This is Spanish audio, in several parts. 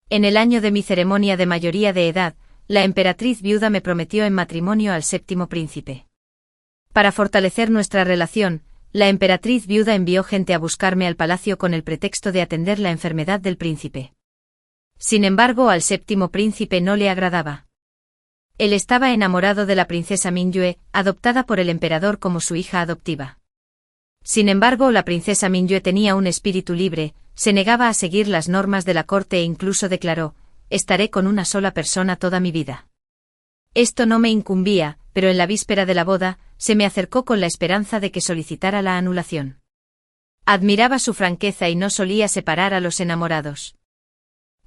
En el año de mi ceremonia de mayoría de edad, la emperatriz viuda me prometió en matrimonio al séptimo príncipe. Para fortalecer nuestra relación, la emperatriz viuda envió gente a buscarme al palacio con el pretexto de atender la enfermedad del príncipe. Sin embargo, al séptimo príncipe no le agradaba. Él estaba enamorado de la princesa Mingyue, adoptada por el emperador como su hija adoptiva. Sin embargo, la princesa Mingyue tenía un espíritu libre, se negaba a seguir las normas de la corte e incluso declaró: «Estaré con una sola persona toda mi vida». Esto no me incumbía, pero en la víspera de la boda, se me acercó con la esperanza de que solicitara la anulación. Admiraba su franqueza y no solía separar a los enamorados.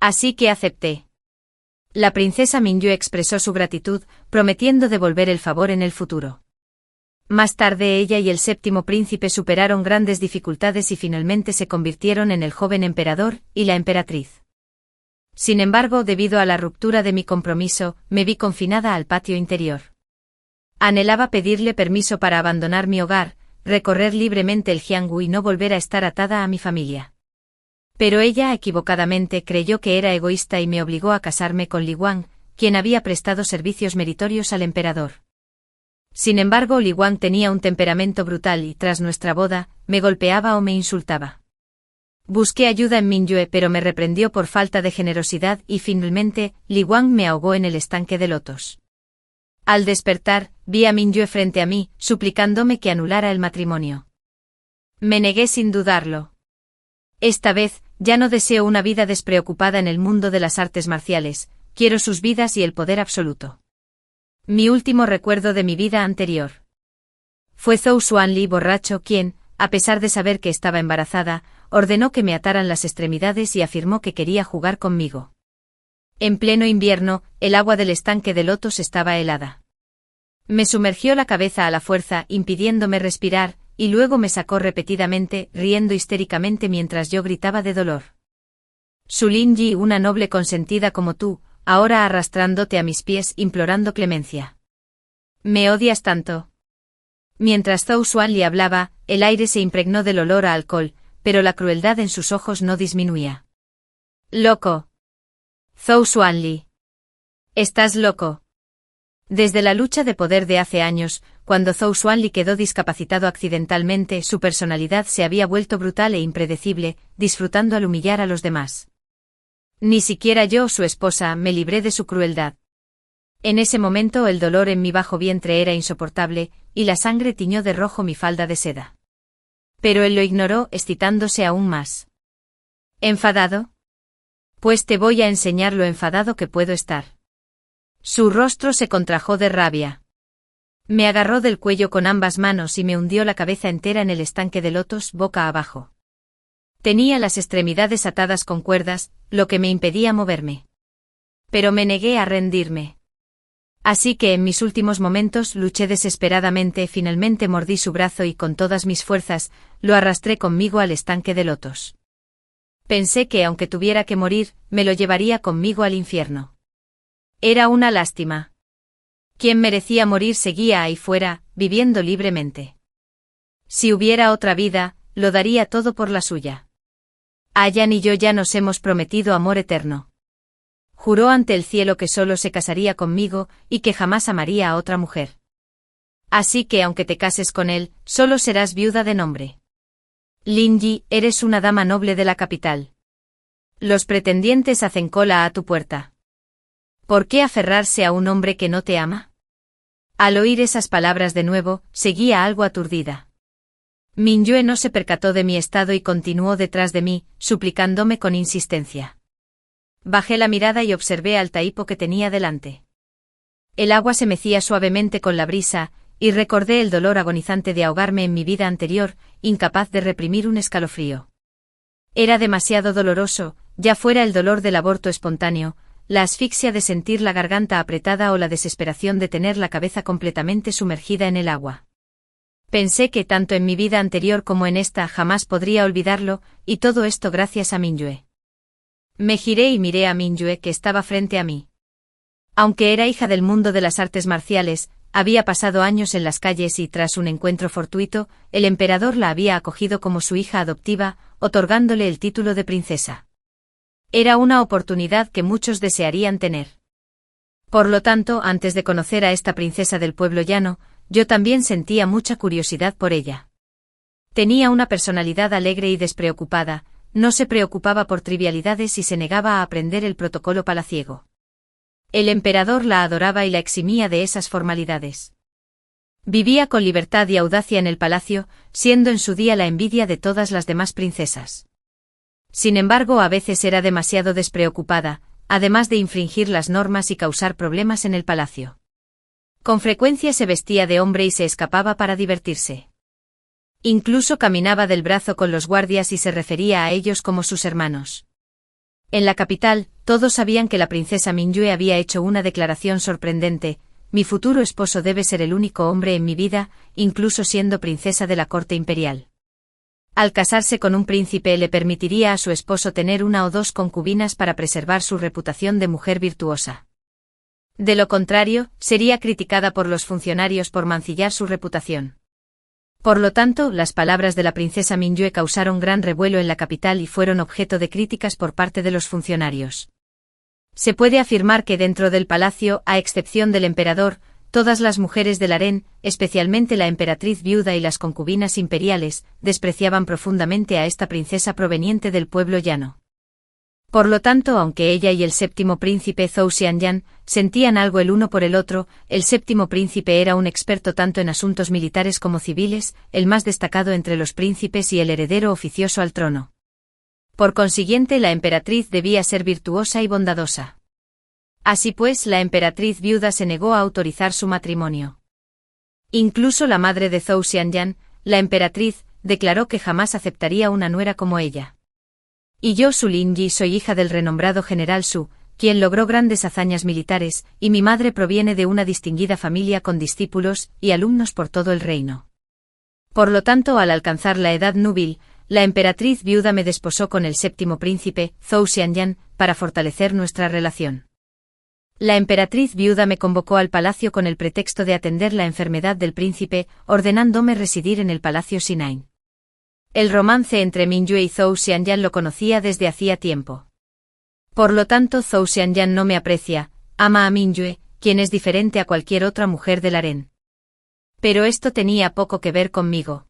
Así que acepté. La princesa Mingyue expresó su gratitud, prometiendo devolver el favor en el futuro. Más tarde ella y el séptimo príncipe superaron grandes dificultades y finalmente se convirtieron en el joven emperador y la emperatriz. Sin embargo, debido a la ruptura de mi compromiso, me vi confinada al patio interior. Anhelaba pedirle permiso para abandonar mi hogar, recorrer libremente el Jianghu y no volver a estar atada a mi familia. Pero ella equivocadamente creyó que era egoísta y me obligó a casarme con Li Wang, quien había prestado servicios meritorios al emperador. Sin embargo, Li Wang tenía un temperamento brutal y, tras nuestra boda, me golpeaba o me insultaba. Busqué ayuda en Mingyue, pero me reprendió por falta de generosidad y finalmente, Li Wang me ahogó en el estanque de lotos. Al despertar, vi a Mingyue frente a mí, suplicándome que anulara el matrimonio. Me negué sin dudarlo. Esta vez, ya no deseo una vida despreocupada en el mundo de las artes marciales, quiero sus vidas y el poder absoluto. Mi último recuerdo de mi vida anterior. Fue Zhou Xuanli borracho quien, a pesar de saber que estaba embarazada, ordenó que me ataran las extremidades y afirmó que quería jugar conmigo. En pleno invierno, el agua del estanque de lotos estaba helada. Me sumergió la cabeza a la fuerza, impidiéndome respirar, y luego me sacó repetidamente, riendo histéricamente mientras yo gritaba de dolor. Su Lin-Yi, una noble consentida como tú, ahora arrastrándote a mis pies implorando clemencia. ¿Me odias tanto? Mientras Zhou Xuanli hablaba, el aire se impregnó del olor a alcohol, pero la crueldad en sus ojos no disminuía. ¡Loco! Zhou Xuanli. ¿Estás loco? Desde la lucha de poder de hace años, cuando Zhou Xuanli quedó discapacitado accidentalmente, su personalidad se había vuelto brutal e impredecible, disfrutando al humillar a los demás. Ni siquiera yo, su esposa, me libré de su crueldad. En ese momento el dolor en mi bajo vientre era insoportable, y la sangre tiñó de rojo mi falda de seda. Pero él lo ignoró, excitándose aún más. ¿Enfadado? Pues te voy a enseñar lo enfadado que puedo estar. Su rostro se contrajo de rabia. Me agarró del cuello con ambas manos y me hundió la cabeza entera en el estanque de lotos boca abajo. Tenía las extremidades atadas con cuerdas, lo que me impedía moverme. Pero me negué a rendirme. Así que en mis últimos momentos luché desesperadamente, finalmente mordí su brazo y con todas mis fuerzas, lo arrastré conmigo al estanque de lotos. Pensé que aunque tuviera que morir, me lo llevaría conmigo al infierno. Era una lástima. Quien merecía morir seguía ahí fuera, viviendo libremente. Si hubiera otra vida, lo daría todo por la suya. Ayan y yo ya nos hemos prometido amor eterno. Juró ante el cielo que solo se casaría conmigo y que jamás amaría a otra mujer. Así que aunque te cases con él, solo serás viuda de nombre. Lin-Yi, eres una dama noble de la capital. Los pretendientes hacen cola a tu puerta. ¿Por qué aferrarse a un hombre que no te ama? Al oír esas palabras de nuevo, seguía algo aturdida. Mingyue no se percató de mi estado y continuó detrás de mí, suplicándome con insistencia. Bajé la mirada y observé al taipo que tenía delante. El agua se mecía suavemente con la brisa, y recordé el dolor agonizante de ahogarme en mi vida anterior, incapaz de reprimir un escalofrío. Era demasiado doloroso, ya fuera el dolor del aborto espontáneo, la asfixia de sentir la garganta apretada o la desesperación de tener la cabeza completamente sumergida en el agua. Pensé que tanto en mi vida anterior como en esta jamás podría olvidarlo, y todo esto gracias a Mingyue. Me giré y miré a Mingyue que estaba frente a mí. Aunque era hija del mundo de las artes marciales, había pasado años en las calles y tras un encuentro fortuito, el emperador la había acogido como su hija adoptiva, otorgándole el título de princesa. Era una oportunidad que muchos desearían tener. Por lo tanto, antes de conocer a esta princesa del pueblo llano, yo también sentía mucha curiosidad por ella. Tenía una personalidad alegre y despreocupada, no se preocupaba por trivialidades y se negaba a aprender el protocolo palaciego. El emperador la adoraba y la eximía de esas formalidades. Vivía con libertad y audacia en el palacio, siendo en su día la envidia de todas las demás princesas. Sin embargo, a veces era demasiado despreocupada, además de infringir las normas y causar problemas en el palacio. Con frecuencia se vestía de hombre y se escapaba para divertirse. Incluso caminaba del brazo con los guardias y se refería a ellos como sus hermanos. En la capital, todos sabían que la princesa Mingyue había hecho una declaración sorprendente: mi futuro esposo debe ser el único hombre en mi vida, incluso siendo princesa de la corte imperial. Al casarse con un príncipe le permitiría a su esposo tener una o dos concubinas para preservar su reputación de mujer virtuosa. De lo contrario, sería criticada por los funcionarios por mancillar su reputación. Por lo tanto, las palabras de la princesa Mingyue causaron gran revuelo en la capital y fueron objeto de críticas por parte de los funcionarios. Se puede afirmar que dentro del palacio, a excepción del emperador, todas las mujeres del harén, especialmente la emperatriz viuda y las concubinas imperiales, despreciaban profundamente a esta princesa proveniente del pueblo llano. Por lo tanto, aunque ella y el séptimo príncipe Zhou Xianyan sentían algo el uno por el otro, el séptimo príncipe era un experto tanto en asuntos militares como civiles, el más destacado entre los príncipes y el heredero oficioso al trono. Por consiguiente, la emperatriz debía ser virtuosa y bondadosa. Así pues, la emperatriz viuda se negó a autorizar su matrimonio. Incluso la madre de Zhou Xianyan, la emperatriz, declaró que jamás aceptaría una nuera como ella. Y yo, Su Lingyi, soy hija del renombrado general Su, quien logró grandes hazañas militares, y mi madre proviene de una distinguida familia con discípulos y alumnos por todo el reino. Por lo tanto, al alcanzar la edad núbil, la emperatriz viuda me desposó con el séptimo príncipe, Zhou Xianyan, para fortalecer nuestra relación. La emperatriz viuda me convocó al palacio con el pretexto de atender la enfermedad del príncipe, ordenándome residir en el palacio Sinain. El romance entre Mingyue y Zhou Xianyan lo conocía desde hacía tiempo. Por lo tanto, Zhou Xianyan no me aprecia, ama a Mingyue, quien es diferente a cualquier otra mujer del harén. Pero esto tenía poco que ver conmigo.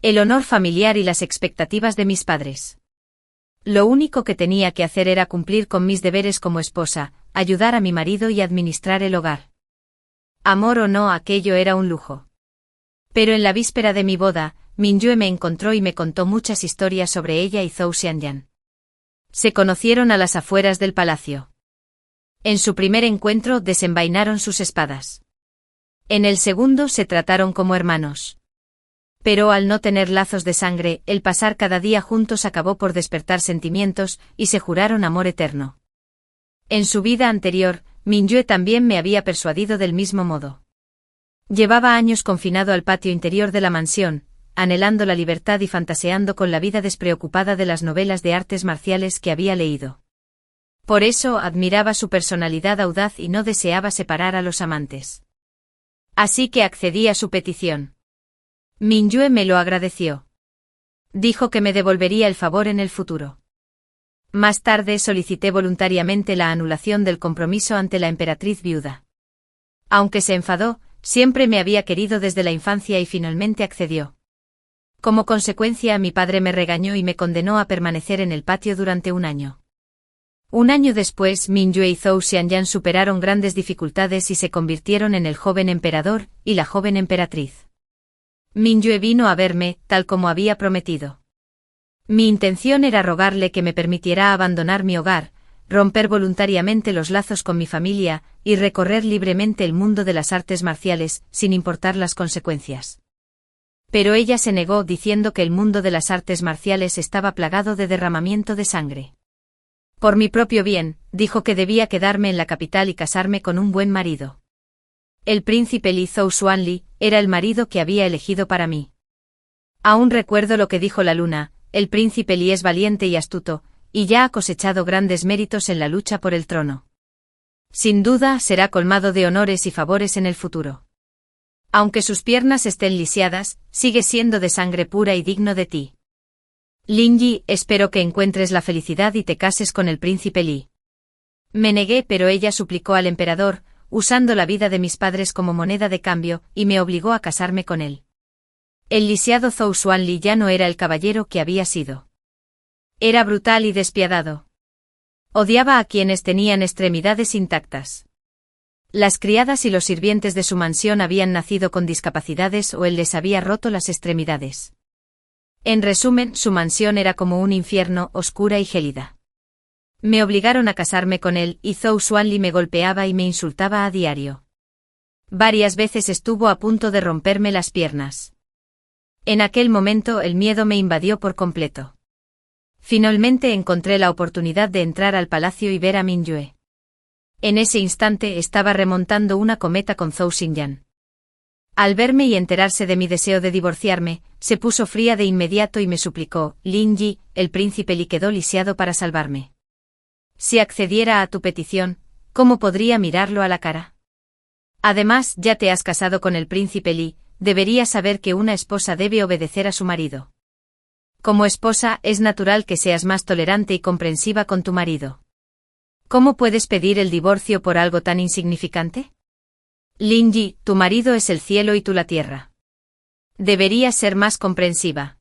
El honor familiar y las expectativas de mis padres. Lo único que tenía que hacer era cumplir con mis deberes como esposa, ayudar a mi marido y administrar el hogar. Amor o no, aquello era un lujo. Pero en la víspera de mi boda, Mingyue me encontró y me contó muchas historias sobre ella y Zhou Xianyan. Se conocieron a las afueras del palacio. En su primer encuentro desenvainaron sus espadas. En el segundo se trataron como hermanos. Pero al no tener lazos de sangre, el pasar cada día juntos acabó por despertar sentimientos, y se juraron amor eterno. En su vida anterior, Mingyue también me había persuadido del mismo modo. Llevaba años confinado al patio interior de la mansión, anhelando la libertad y fantaseando con la vida despreocupada de las novelas de artes marciales que había leído. Por eso admiraba su personalidad audaz y no deseaba separar a los amantes. Así que accedí a su petición. Mingyue me lo agradeció. Dijo que me devolvería el favor en el futuro. Más tarde solicité voluntariamente la anulación del compromiso ante la emperatriz viuda. Aunque se enfadó, siempre me había querido desde la infancia y finalmente accedió. Como consecuencia, mi padre me regañó y me condenó a permanecer en el patio durante un año. Un año después, Mingyue y Zhou Xianyan superaron grandes dificultades y se convirtieron en el joven emperador y la joven emperatriz. Mingyue vino a verme, tal como había prometido. Mi intención era rogarle que me permitiera abandonar mi hogar, romper voluntariamente los lazos con mi familia, y recorrer libremente el mundo de las artes marciales, sin importar las consecuencias. Pero ella se negó diciendo que el mundo de las artes marciales estaba plagado de derramamiento de sangre. Por mi propio bien, dijo que debía quedarme en la capital y casarme con un buen marido. El príncipe Li Zhou Xuanli era el marido que había elegido para mí. Aún recuerdo lo que dijo la luna: el príncipe Li es valiente y astuto, y ya ha cosechado grandes méritos en la lucha por el trono. Sin duda será colmado de honores y favores en el futuro. Aunque sus piernas estén lisiadas, sigue siendo de sangre pura y digno de ti. Linji, espero que encuentres la felicidad y te cases con el príncipe Li. Me negué, pero ella suplicó al emperador, usando la vida de mis padres como moneda de cambio, y me obligó a casarme con él. El lisiado Zhou Xuanli ya no era el caballero que había sido. Era brutal y despiadado. Odiaba a quienes tenían extremidades intactas. Las criadas y los sirvientes de su mansión habían nacido con discapacidades o él les había roto las extremidades. En resumen, su mansión era como un infierno, oscura y gélida. Me obligaron a casarme con él y Zhou Xuanli me golpeaba y me insultaba a diario. Varias veces estuvo a punto de romperme las piernas. En aquel momento el miedo me invadió por completo. Finalmente encontré la oportunidad de entrar al palacio y ver a Mingyue. En ese instante estaba remontando una cometa con Zhou Xinyan. Al verme y enterarse de mi deseo de divorciarme, se puso fría de inmediato y me suplicó: Linji, el príncipe Li quedó lisiado para salvarme. Si accediera a tu petición, ¿cómo podría mirarlo a la cara? Además, ya te has casado con el príncipe Li, deberías saber que una esposa debe obedecer a su marido. Como esposa, es natural que seas más tolerante y comprensiva con tu marido. ¿Cómo puedes pedir el divorcio por algo tan insignificante? Linji, tu marido es el cielo y tú la tierra. Deberías ser más comprensiva.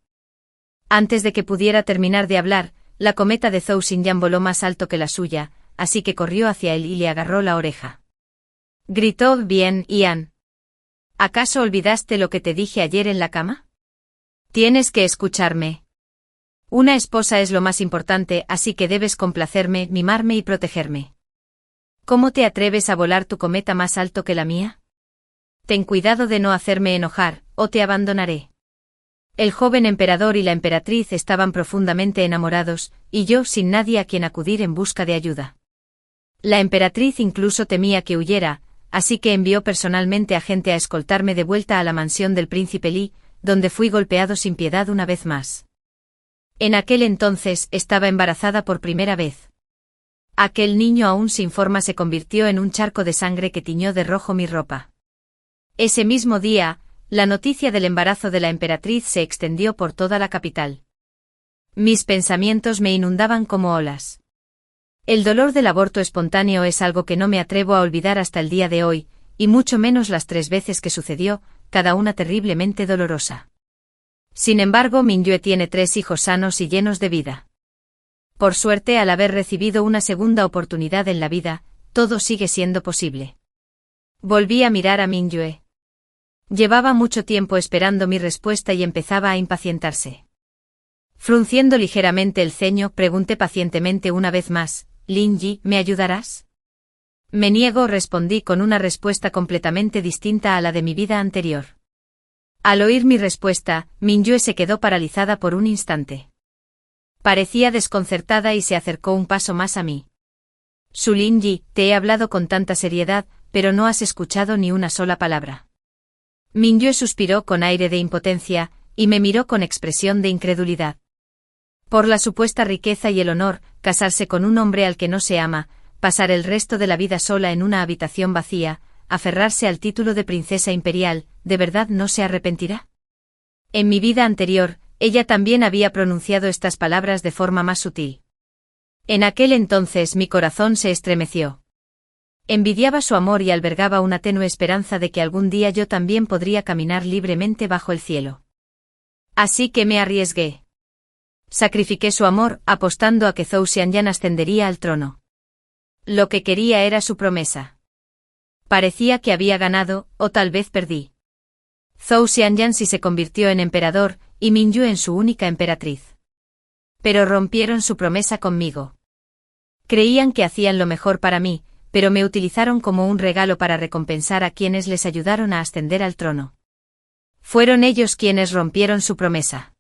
Antes de que pudiera terminar de hablar, la cometa de Zhou Xinyan voló más alto que la suya, así que corrió hacia él y le agarró la oreja. Gritó: bien, Ian. ¿Acaso olvidaste lo que te dije ayer en la cama? Tienes que escucharme. Una esposa es lo más importante, así que debes complacerme, mimarme y protegerme. ¿Cómo te atreves a volar tu cometa más alto que la mía? Ten cuidado de no hacerme enojar, o te abandonaré. El joven emperador y la emperatriz estaban profundamente enamorados, y yo sin nadie a quien acudir en busca de ayuda. La emperatriz incluso temía que huyera, así que envió personalmente a gente a escoltarme de vuelta a la mansión del príncipe Li, donde fui golpeado sin piedad una vez más. En aquel entonces estaba embarazada por primera vez. Aquel niño aún sin forma se convirtió en un charco de sangre que tiñó de rojo mi ropa. Ese mismo día, la noticia del embarazo de la emperatriz se extendió por toda la capital. Mis pensamientos me inundaban como olas. El dolor del aborto espontáneo es algo que no me atrevo a olvidar hasta el día de hoy, y mucho menos las 3 veces que sucedió, cada una terriblemente dolorosa. Sin embargo, Mingyue tiene 3 hijos sanos y llenos de vida. Por suerte, al haber recibido una segunda oportunidad en la vida, todo sigue siendo posible. Volví a mirar a Mingyue. Llevaba mucho tiempo esperando mi respuesta y empezaba a impacientarse. Frunciendo ligeramente el ceño, pregunté pacientemente una vez más: Linji, ¿me ayudarás? Me niego, respondí con una respuesta completamente distinta a la de mi vida anterior. Al oír mi respuesta, Mingyue se quedó paralizada por un instante. Parecía desconcertada y se acercó un paso más a mí. Su Linji, te he hablado con tanta seriedad, pero no has escuchado ni una sola palabra. Mingyue suspiró con aire de impotencia, y me miró con expresión de incredulidad. Por la supuesta riqueza y el honor, casarse con un hombre al que no se ama, pasar el resto de la vida sola en una habitación vacía, aferrarse al título de princesa imperial, ¿de verdad no se arrepentirá? En mi vida anterior, ella también había pronunciado estas palabras de forma más sutil. En aquel entonces mi corazón se estremeció. Envidiaba su amor y albergaba una tenue esperanza de que algún día yo también podría caminar libremente bajo el cielo. Así que me arriesgué. Sacrifiqué su amor, apostando a que Zhou Xinyan ascendería al trono. Lo que quería era su promesa. Parecía que había ganado, o tal vez perdí. Zhou Xinyan sí se convirtió en emperador, y Mingyue en su única emperatriz. Pero rompieron su promesa conmigo. Creían que hacían lo mejor para mí, pero me utilizaron como un regalo para recompensar a quienes les ayudaron a ascender al trono. Fueron ellos quienes rompieron su promesa.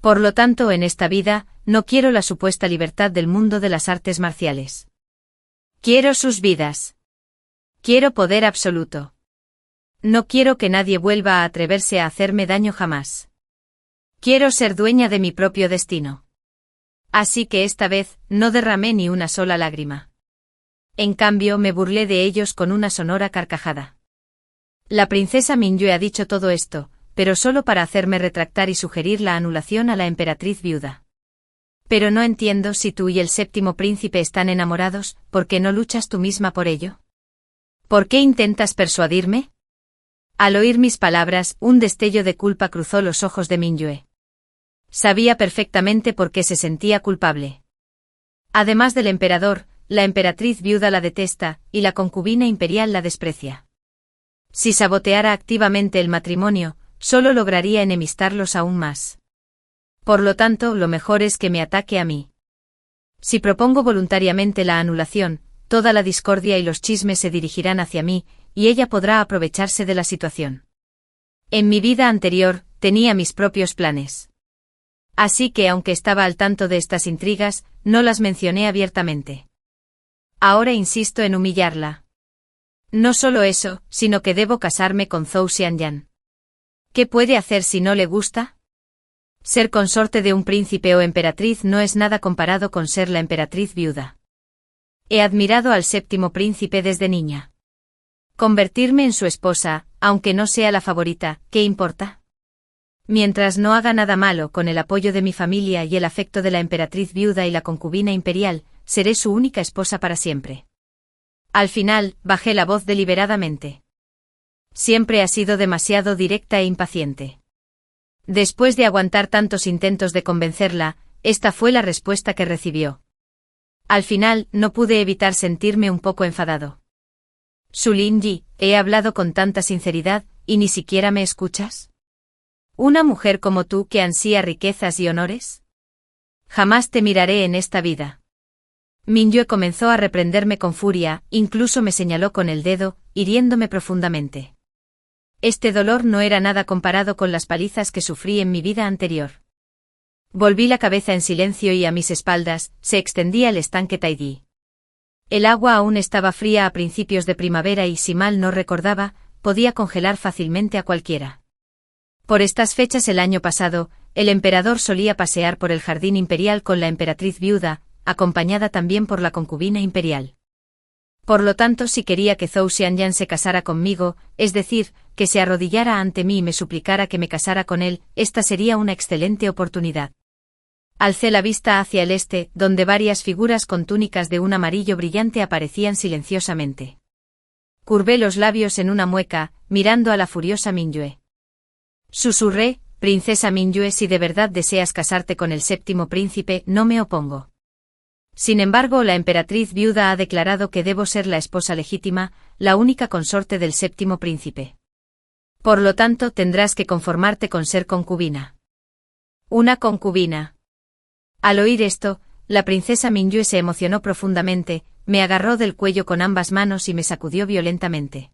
Por lo tanto, en esta vida, no quiero la supuesta libertad del mundo de las artes marciales. Quiero sus vidas. Quiero poder absoluto. No quiero que nadie vuelva a atreverse a hacerme daño jamás. Quiero ser dueña de mi propio destino. Así que esta vez, no derramé ni una sola lágrima. En cambio, me burlé de ellos con una sonora carcajada. La princesa Mingyue ha dicho todo esto, pero solo para hacerme retractar y sugerir la anulación a la emperatriz viuda. Pero no entiendo, si tú y el séptimo príncipe están enamorados, ¿por qué no luchas tú misma por ello? ¿Por qué intentas persuadirme? Al oír mis palabras, un destello de culpa cruzó los ojos de Mingyue. Sabía perfectamente por qué se sentía culpable. Además del emperador, la emperatriz viuda la detesta, y la concubina imperial la desprecia. Si saboteara activamente el matrimonio, solo lograría enemistarlos aún más. Por lo tanto, lo mejor es que me ataque a mí. Si propongo voluntariamente la anulación, toda la discordia y los chismes se dirigirán hacia mí, y ella podrá aprovecharse de la situación. En mi vida anterior, tenía mis propios planes. Así que, aunque estaba al tanto de estas intrigas, no las mencioné abiertamente. Ahora insisto en humillarla. No solo eso, sino que debo casarme con Zhou Xianyan. ¿Qué puede hacer si no le gusta? Ser consorte de un príncipe o emperatriz no es nada comparado con ser la emperatriz viuda. He admirado al séptimo príncipe desde niña. Convertirme en su esposa, aunque no sea la favorita, ¿qué importa? Mientras no haga nada malo, con el apoyo de mi familia y el afecto de la emperatriz viuda y la concubina imperial, seré su única esposa para siempre. Al final, bajé la voz deliberadamente. Siempre ha sido demasiado directa e impaciente. Después de aguantar tantos intentos de convencerla, esta fue la respuesta que recibió. Al final, no pude evitar sentirme un poco enfadado. Su Lin-Yi, he hablado con tanta sinceridad, ¿y ni siquiera me escuchas? ¿Una mujer como tú que ansía riquezas y honores? Jamás te miraré en esta vida. Mingyue comenzó a reprenderme con furia, incluso me señaló con el dedo, hiriéndome profundamente. Este dolor no era nada comparado con las palizas que sufrí en mi vida anterior. Volví la cabeza en silencio y a mis espaldas se extendía el estanque Taiji. El agua aún estaba fría a principios de primavera y, si mal no recordaba, podía congelar fácilmente a cualquiera. Por estas fechas el año pasado, el emperador solía pasear por el jardín imperial con la emperatriz viuda, acompañada también por la concubina imperial. Por lo tanto, si quería que Zhou Xianyan se casara conmigo, es decir, que se arrodillara ante mí y me suplicara que me casara con él, esta sería una excelente oportunidad. Alcé la vista hacia el este, donde varias figuras con túnicas de un amarillo brillante aparecían silenciosamente. Curvé los labios en una mueca, mirando a la furiosa Mingyue. Susurré: princesa Mingyue, si de verdad deseas casarte con el séptimo príncipe, no me opongo. Sin embargo, la emperatriz viuda ha declarado que debo ser la esposa legítima, la única consorte del séptimo príncipe. Por lo tanto, tendrás que conformarte con ser concubina. ¿Una concubina? Al oír esto, la princesa Mingyue se emocionó profundamente, me agarró del cuello con ambas manos y me sacudió violentamente.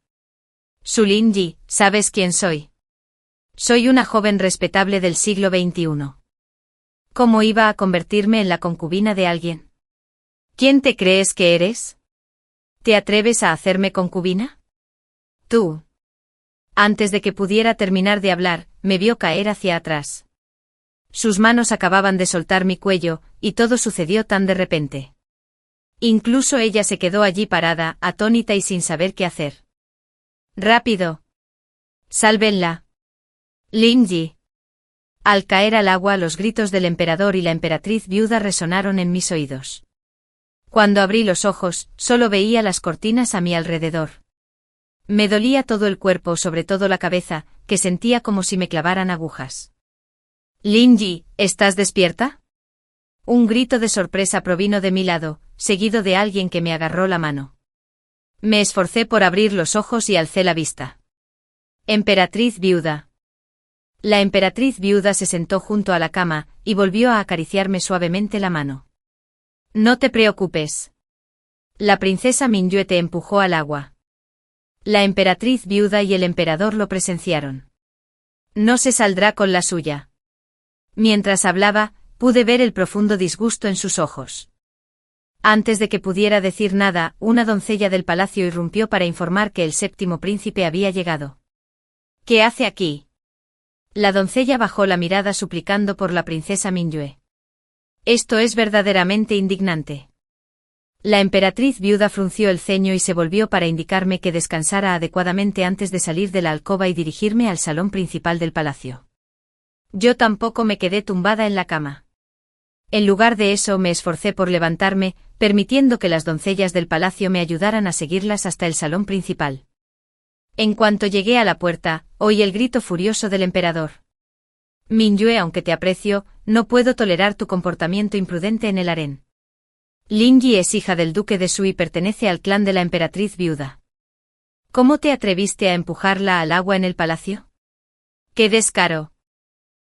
Su Lin-Yi, ¿sabes quién soy? Soy una joven respetable del siglo XXI. ¿Cómo iba a convertirme en la concubina de alguien? ¿Quién te crees que eres? ¿Te atreves a hacerme concubina? Tú. Antes de que pudiera terminar de hablar, me vio caer hacia atrás. Sus manos acababan de soltar mi cuello, y todo sucedió tan de repente. Incluso ella se quedó allí parada, atónita y sin saber qué hacer. ¡Rápido! ¡Sálvenla! Lin-Yi. Al caer al agua, los gritos del emperador y la emperatriz viuda resonaron en mis oídos. Cuando abrí los ojos, solo veía las cortinas a mi alrededor. Me dolía todo el cuerpo, sobre todo la cabeza, que sentía como si me clavaran agujas. Lin-Yi, ¿estás despierta? Un grito de sorpresa provino de mi lado, seguido de alguien que me agarró la mano. Me esforcé por abrir los ojos y alcé la vista. Emperatriz viuda. La emperatriz viuda se sentó junto a la cama, y volvió a acariciarme suavemente la mano. No te preocupes. La princesa Mingyue te empujó al agua. La emperatriz viuda y el emperador lo presenciaron. No se saldrá con la suya. Mientras hablaba, pude ver el profundo disgusto en sus ojos. Antes de que pudiera decir nada, una doncella del palacio irrumpió para informar que el séptimo príncipe había llegado. ¿Qué hace aquí? La doncella bajó la mirada suplicando por la princesa Mingyue. Esto es verdaderamente indignante. La emperatriz viuda frunció el ceño y se volvió para indicarme que descansara adecuadamente antes de salir de la alcoba y dirigirme al salón principal del palacio. Yo tampoco me quedé tumbada en la cama. En lugar de eso me esforcé por levantarme, permitiendo que las doncellas del palacio me ayudaran a seguirlas hasta el salón principal. En cuanto llegué a la puerta, oí el grito furioso del emperador. Mingyue, aunque te aprecio, no puedo tolerar tu comportamiento imprudente en el harén. Lingyi es hija del duque de Su y pertenece al clan de la emperatriz viuda. ¿Cómo te atreviste a empujarla al agua en el palacio? ¡Qué descaro!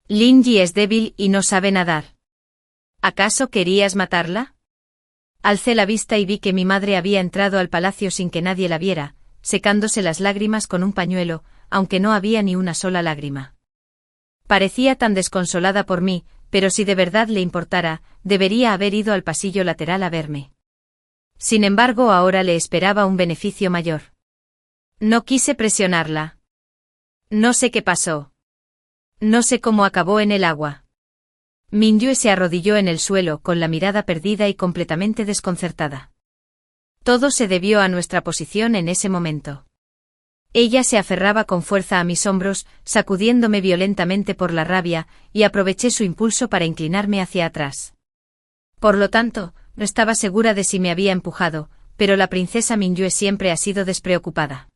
Lingyi es débil y no sabe nadar. ¿Acaso querías matarla? Alcé la vista y vi que mi madre había entrado al palacio sin que nadie la viera, secándose las lágrimas con un pañuelo, aunque no había ni una sola lágrima. Parecía tan desconsolada por mí, pero si de verdad le importara, debería haber ido al pasillo lateral a verme. Sin embargo, ahora le esperaba un beneficio mayor. No quise presionarla. No sé qué pasó. No sé cómo acabó en el agua. Mingyue se arrodilló en el suelo con la mirada perdida y completamente desconcertada. Todo se debió a nuestra posición en ese momento. Ella se aferraba con fuerza a mis hombros, sacudiéndome violentamente por la rabia, y aproveché su impulso para inclinarme hacia atrás. Por lo tanto, no estaba segura de si me había empujado, pero la princesa Mingyue siempre ha sido despreocupada.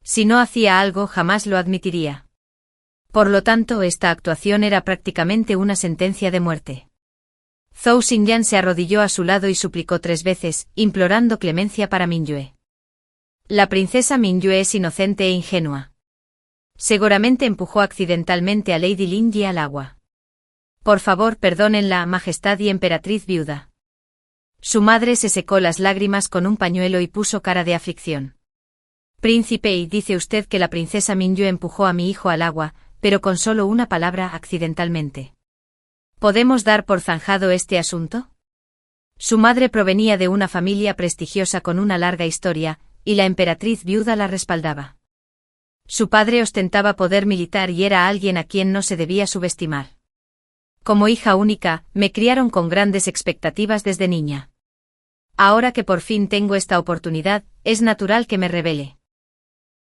Si no hacía algo, jamás lo admitiría. Por lo tanto, esta actuación era prácticamente una sentencia de muerte. Zhou Xingyan se arrodilló a su lado y suplicó 3 veces, implorando clemencia para Mingyue. La princesa Mingyue es inocente e ingenua. Seguramente empujó accidentalmente a Lady Lingyi al agua. Por favor, perdónenla, majestad y emperatriz viuda. Su madre se secó las lágrimas con un pañuelo y puso cara de aflicción. Príncipe, y dice usted que la princesa Mingyue empujó a mi hijo al agua, pero con solo una palabra, accidentalmente. ¿Podemos dar por zanjado este asunto? Su madre provenía de una familia prestigiosa con una larga historia, y la emperatriz viuda la respaldaba. Su padre ostentaba poder militar y era alguien a quien no se debía subestimar. Como hija única, me criaron con grandes expectativas desde niña. Ahora que por fin tengo esta oportunidad, es natural que me rebele.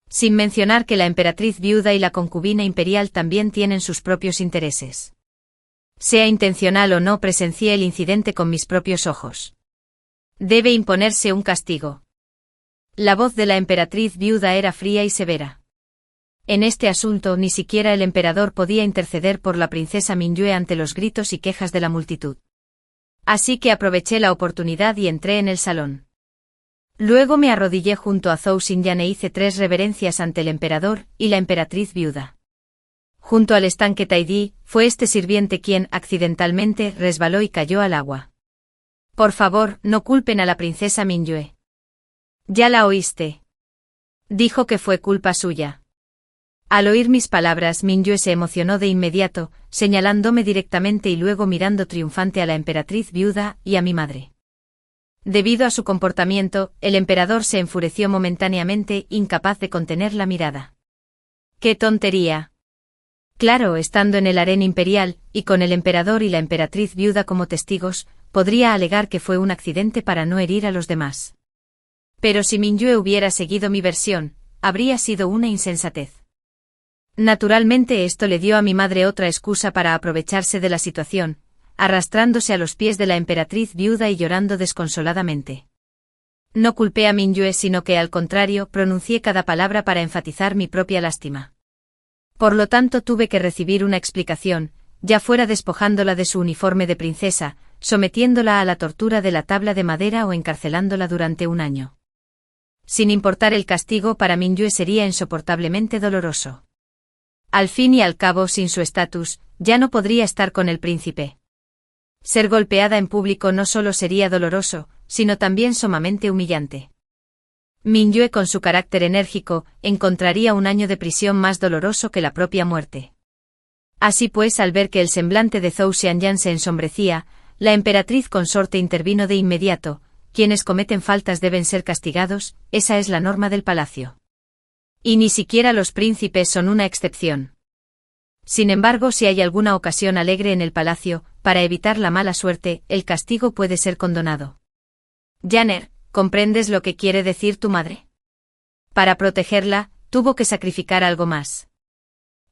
Sin mencionar que la emperatriz viuda y la concubina imperial también tienen sus propios intereses. Sea intencional o no, presencié el incidente con mis propios ojos. Debe imponerse un castigo. La voz de la emperatriz viuda era fría y severa. En este asunto ni siquiera el emperador podía interceder por la princesa Mingyue ante los gritos y quejas de la multitud. Así que aproveché la oportunidad y entré en el salón. Luego me arrodillé junto a Zhou Xingyan e hice 3 reverencias ante el emperador y la emperatriz viuda. Junto al estanque Taidi, fue este sirviente quien, accidentalmente, resbaló y cayó al agua. Por favor, no culpen a la princesa Mingyue. Ya la oíste. Dijo que fue culpa suya. Al oír mis palabras, Mingyue se emocionó de inmediato, señalándome directamente y luego mirando triunfante a la emperatriz viuda y a mi madre. Debido a su comportamiento, el emperador se enfureció momentáneamente, incapaz de contener la mirada. ¡Qué tontería! Claro, estando en el harén imperial, y con el emperador y la emperatriz viuda como testigos, podría alegar que fue un accidente para no herir a los demás. Pero si Mingyue hubiera seguido mi versión, habría sido una insensatez. Naturalmente esto le dio a mi madre otra excusa para aprovecharse de la situación, arrastrándose a los pies de la emperatriz viuda y llorando desconsoladamente. No culpé a Mingyue, sino que al contrario pronuncié cada palabra para enfatizar mi propia lástima. Por lo tanto tuve que recibir una explicación, ya fuera despojándola de su uniforme de princesa, sometiéndola a la tortura de la tabla de madera o encarcelándola durante 1 año. Sin importar el castigo, para Mingyue sería insoportablemente doloroso. Al fin y al cabo, sin su estatus, ya no podría estar con el príncipe. Ser golpeada en público no solo sería doloroso, sino también sumamente humillante. Mingyue, con su carácter enérgico, encontraría 1 año de prisión más doloroso que la propia muerte. Así pues, al ver que el semblante de Zhou Xingyan se ensombrecía, la emperatriz consorte intervino de inmediato. Quienes cometen faltas deben ser castigados, esa es la norma del palacio. Y ni siquiera los príncipes son una excepción. Sin embargo, si hay alguna ocasión alegre en el palacio, para evitar la mala suerte, el castigo puede ser condonado. Yanner, ¿comprendes lo que quiere decir tu madre? Para protegerla, tuvo que sacrificar algo más.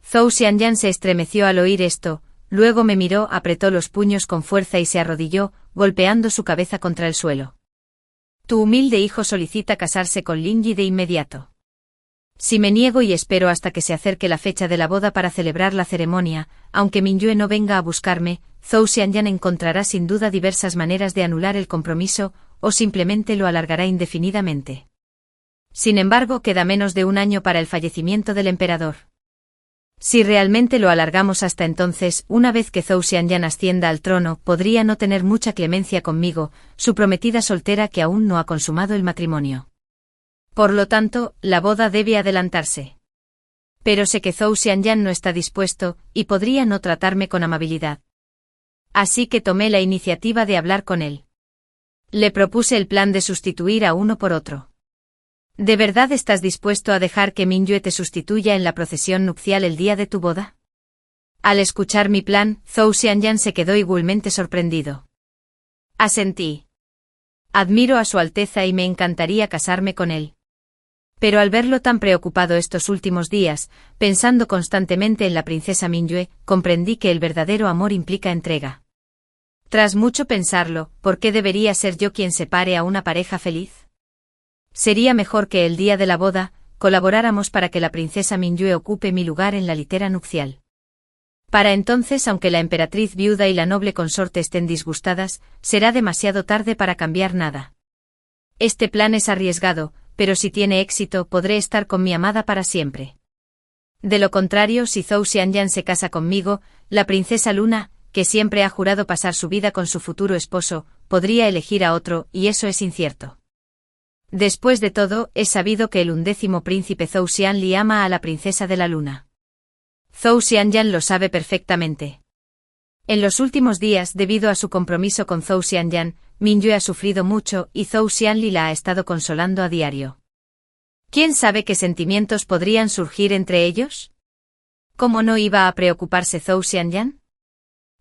Zhou Xianyan se estremeció al oír esto, luego me miró, apretó los puños con fuerza y se arrodilló, golpeando su cabeza contra el suelo. Tu humilde hijo solicita casarse con Lingyi de inmediato. Si me niego y espero hasta que se acerque la fecha de la boda para celebrar la ceremonia, aunque Mingyue no venga a buscarme, Zhou Xianyan encontrará sin duda diversas maneras de anular el compromiso, o simplemente lo alargará indefinidamente. Sin embargo, queda menos de un año para el fallecimiento del emperador. Si realmente lo alargamos hasta entonces, una vez que Zhou Xianyan ascienda al trono, podría no tener mucha clemencia conmigo, su prometida soltera que aún no ha consumado el matrimonio. Por lo tanto, la boda debe adelantarse. Pero sé que Zhou Xianyan no está dispuesto, y podría no tratarme con amabilidad. Así que tomé la iniciativa de hablar con él. Le propuse el plan de sustituir a uno por otro. ¿De verdad estás dispuesto a dejar que Mingyue te sustituya en la procesión nupcial el día de tu boda? Al escuchar mi plan, Zhou Xianyan se quedó igualmente sorprendido. Asentí. Admiro a su Alteza y me encantaría casarme con él. Pero al verlo tan preocupado estos últimos días, pensando constantemente en la princesa Mingyue, comprendí que el verdadero amor implica entrega. Tras mucho pensarlo, ¿por qué debería ser yo quien separe a una pareja feliz? Sería mejor que el día de la boda, colaboráramos para que la princesa Mingyue ocupe mi lugar en la litera nupcial. Para entonces, aunque la emperatriz viuda y la noble consorte estén disgustadas, será demasiado tarde para cambiar nada. Este plan es arriesgado, pero si tiene éxito podré estar con mi amada para siempre. De lo contrario, si Zhou Xianyan se casa conmigo, la princesa Luna, que siempre ha jurado pasar su vida con su futuro esposo, podría elegir a otro, y eso es incierto. Después de todo, es sabido que el 11º príncipe Zhou Xianli ama a la princesa de la luna. Zhou Xianyan lo sabe perfectamente. En los últimos días, debido a su compromiso con Zhou Xianyan, Mingyue ha sufrido mucho y Zhou Xianli la ha estado consolando a diario. ¿Quién sabe qué sentimientos podrían surgir entre ellos? ¿Cómo no iba a preocuparse Zhou Xianyan?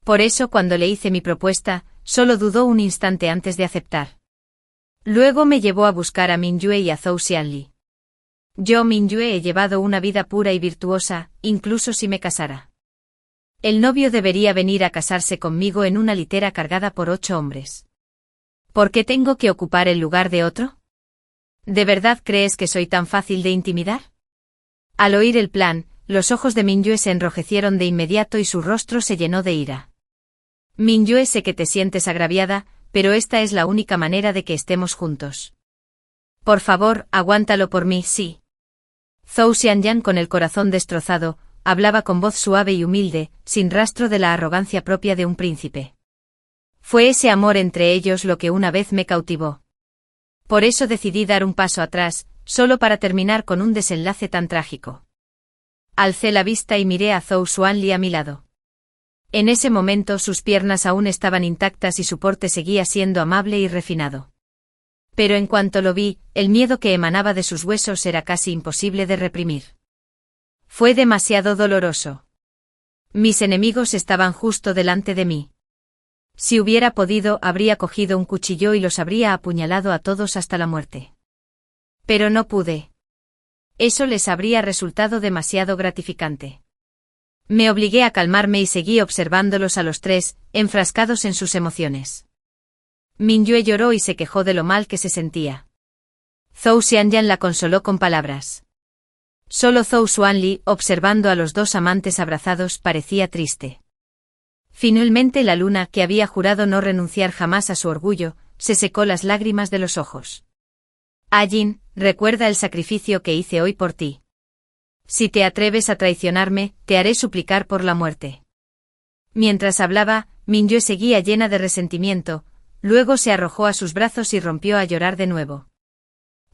Por eso, cuando le hice mi propuesta, solo dudó un instante antes de aceptar. Luego me llevó a buscar a Mingyue y a Zhou Xianli. Yo, Mingyue, he llevado una vida pura y virtuosa, incluso si me casara. El novio debería venir a casarse conmigo en una litera cargada por 8 hombres. ¿Por qué tengo que ocupar el lugar de otro? ¿De verdad crees que soy tan fácil de intimidar? Al oír el plan, los ojos de Mingyue se enrojecieron de inmediato y su rostro se llenó de ira. Mingyue, sé que te sientes agraviada, pero esta es la única manera de que estemos juntos. Por favor, aguántalo por mí, sí. Zhou Xianyan, con el corazón destrozado, hablaba con voz suave y humilde, sin rastro de la arrogancia propia de un príncipe. Fue ese amor entre ellos lo que una vez me cautivó. Por eso decidí dar un paso atrás, solo para terminar con un desenlace tan trágico. Alcé la vista y miré a Zhou Xuanli a mi lado. En ese momento sus piernas aún estaban intactas y su porte seguía siendo amable y refinado. Pero en cuanto lo vi, el miedo que emanaba de sus huesos era casi imposible de reprimir. Fue demasiado doloroso. Mis enemigos estaban justo delante de mí. Si hubiera podido, habría cogido un cuchillo y los habría apuñalado a todos hasta la muerte. Pero no pude. Eso les habría resultado demasiado gratificante. Me obligué a calmarme y seguí observándolos a los tres, enfrascados en sus emociones. Mingyue lloró y se quejó de lo mal que se sentía. Zhou Xianyan la consoló con palabras. Solo Zhou Xuanli, observando a los dos amantes abrazados, parecía triste. Finalmente la luna, que había jurado no renunciar jamás a su orgullo, se secó las lágrimas de los ojos. Ajin, recuerda el sacrificio que hice hoy por ti. Si te atreves a traicionarme, te haré suplicar por la muerte. Mientras hablaba, Mingyue seguía llena de resentimiento, luego se arrojó a sus brazos y rompió a llorar de nuevo.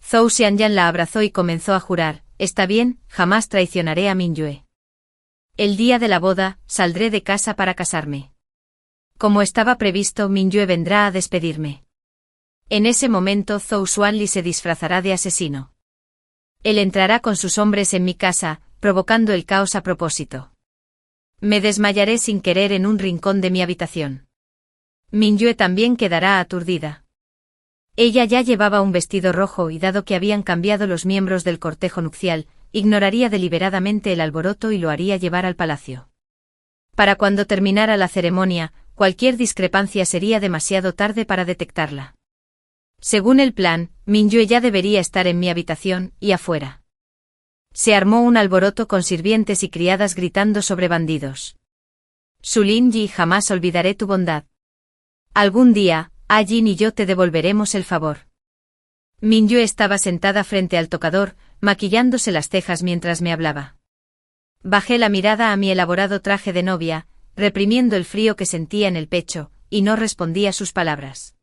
Zhou Xianyan la abrazó y comenzó a jurar, está bien, jamás traicionaré a Mingyue. El día de la boda, saldré de casa para casarme. Como estaba previsto, Mingyue vendrá a despedirme. En ese momento Zhou Xuanli se disfrazará de asesino. Él entrará con sus hombres en mi casa, provocando el caos a propósito. Me desmayaré sin querer en un rincón de mi habitación. Mingyue también quedará aturdida. Ella ya llevaba un vestido rojo y dado que habían cambiado los miembros del cortejo nupcial, ignoraría deliberadamente el alboroto y lo haría llevar al palacio. Para cuando terminara la ceremonia, cualquier discrepancia sería demasiado tarde para detectarla. Según el plan, Mingyue ya debería estar en mi habitación y afuera. Se armó un alboroto con sirvientes y criadas gritando sobre bandidos. Su Lin-Yi, jamás olvidaré tu bondad. Algún día, A-Jin y yo te devolveremos el favor. Mingyue estaba sentada frente al tocador, maquillándose las cejas mientras me hablaba. Bajé la mirada a mi elaborado traje de novia, reprimiendo el frío que sentía en el pecho, y no respondí a sus palabras.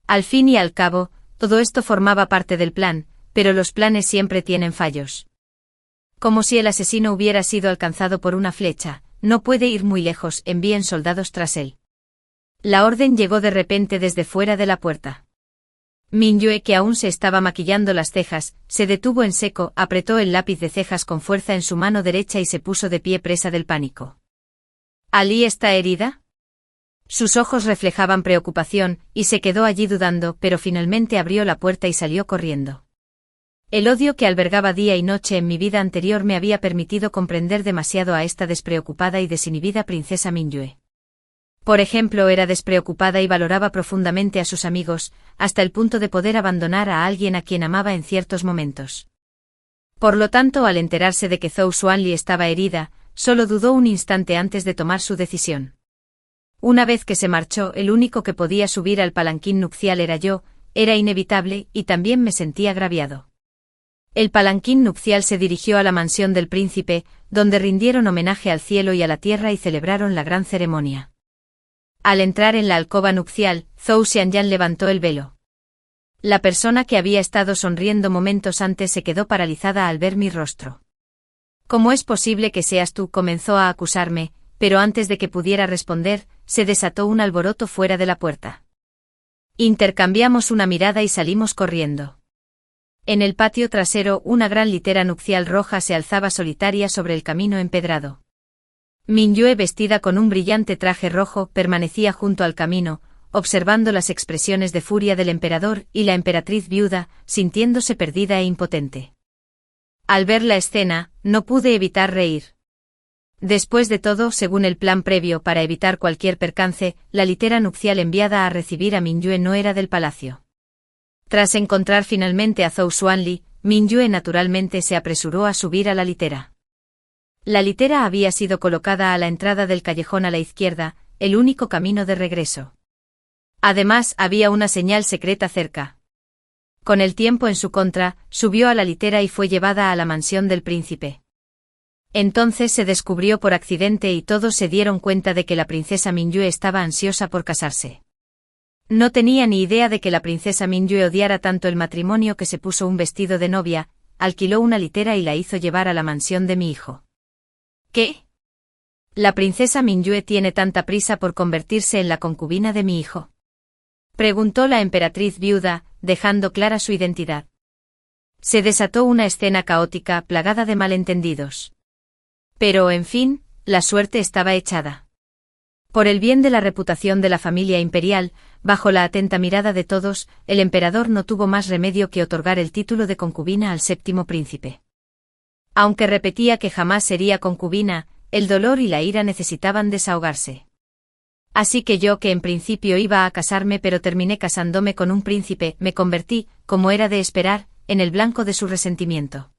Al fin y al cabo, todo esto formaba parte del plan, pero los planes siempre tienen fallos. Como si el asesino hubiera sido alcanzado por una flecha, no puede ir muy lejos, envíen soldados tras él. La orden llegó de repente desde fuera de la puerta. Mingyue, que aún se estaba maquillando las cejas, se detuvo en seco, apretó el lápiz de cejas con fuerza en su mano derecha y se puso de pie presa del pánico. ¿Ali está herida? Sus ojos reflejaban preocupación, y se quedó allí dudando, pero finalmente abrió la puerta y salió corriendo. El odio que albergaba día y noche en mi vida anterior me había permitido comprender demasiado a esta despreocupada y desinhibida princesa Mingyue. Por ejemplo, era despreocupada y valoraba profundamente a sus amigos, hasta el punto de poder abandonar a alguien a quien amaba en ciertos momentos. Por lo tanto, al enterarse de que Zhou Xuanli estaba herida, solo dudó un instante antes de tomar su decisión. Una vez que se marchó, el único que podía subir al palanquín nupcial era yo, era inevitable, y también me sentí agraviado. El palanquín nupcial se dirigió a la mansión del príncipe, donde rindieron homenaje al cielo y a la tierra y celebraron la gran ceremonia. Al entrar en la alcoba nupcial, Zhou Xianyan levantó el velo. La persona que había estado sonriendo momentos antes se quedó paralizada al ver mi rostro. ¿Cómo es posible que seas tú?, comenzó a acusarme, pero antes de que pudiera responder, se desató un alboroto fuera de la puerta. Intercambiamos una mirada y salimos corriendo. En el patio trasero, una gran litera nupcial roja se alzaba solitaria sobre el camino empedrado. Mingyue, vestida con un brillante traje rojo, permanecía junto al camino, observando las expresiones de furia del emperador y la emperatriz viuda, sintiéndose perdida e impotente. Al ver la escena, no pude evitar reír. Después de todo, según el plan previo para evitar cualquier percance, la litera nupcial enviada a recibir a Mingyue no era del palacio. Tras encontrar finalmente a Zhou Xuanli, Mingyue naturalmente se apresuró a subir a la litera. La litera había sido colocada a la entrada del callejón a la izquierda, el único camino de regreso. Además, había una señal secreta cerca. Con el tiempo en su contra, subió a la litera y fue llevada a la mansión del príncipe. Entonces se descubrió por accidente y todos se dieron cuenta de que la princesa Mingyue estaba ansiosa por casarse. No tenía ni idea de que la princesa Mingyue odiara tanto el matrimonio que se puso un vestido de novia, alquiló una litera y la hizo llevar a la mansión de mi hijo. ¿Qué? ¿La princesa Mingyue tiene tanta prisa por convertirse en la concubina de mi hijo?, preguntó la emperatriz viuda, dejando clara su identidad. Se desató una escena caótica, plagada de malentendidos. Pero, en fin, la suerte estaba echada. Por el bien de la reputación de la familia imperial, bajo la atenta mirada de todos, el emperador no tuvo más remedio que otorgar el título de concubina al séptimo príncipe. Aunque repetía que jamás sería concubina, el dolor y la ira necesitaban desahogarse. Así que yo, que en principio iba a casarme pero terminé casándome con un príncipe, me convertí, como era de esperar, en el blanco de su resentimiento.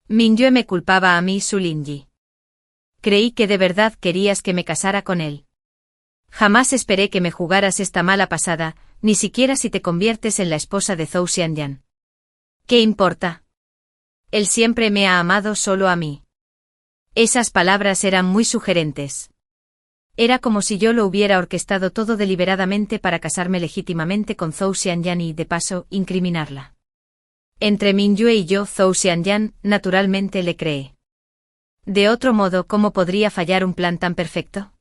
Mingyue me culpaba a mí, Su Lin-Yi. Creí que de verdad querías que me casara con él. Jamás esperé que me jugaras esta mala pasada, ni siquiera si te conviertes en la esposa de Zhou Xianyan. ¿Qué importa? Él siempre me ha amado solo a mí. Esas palabras eran muy sugerentes. Era como si yo lo hubiera orquestado todo deliberadamente para casarme legítimamente con Zhou Xianyan y, de paso, incriminarla. Entre Mingyue y yo, Zhou Xianyan, naturalmente le cree. De otro modo, ¿cómo podría fallar un plan tan perfecto?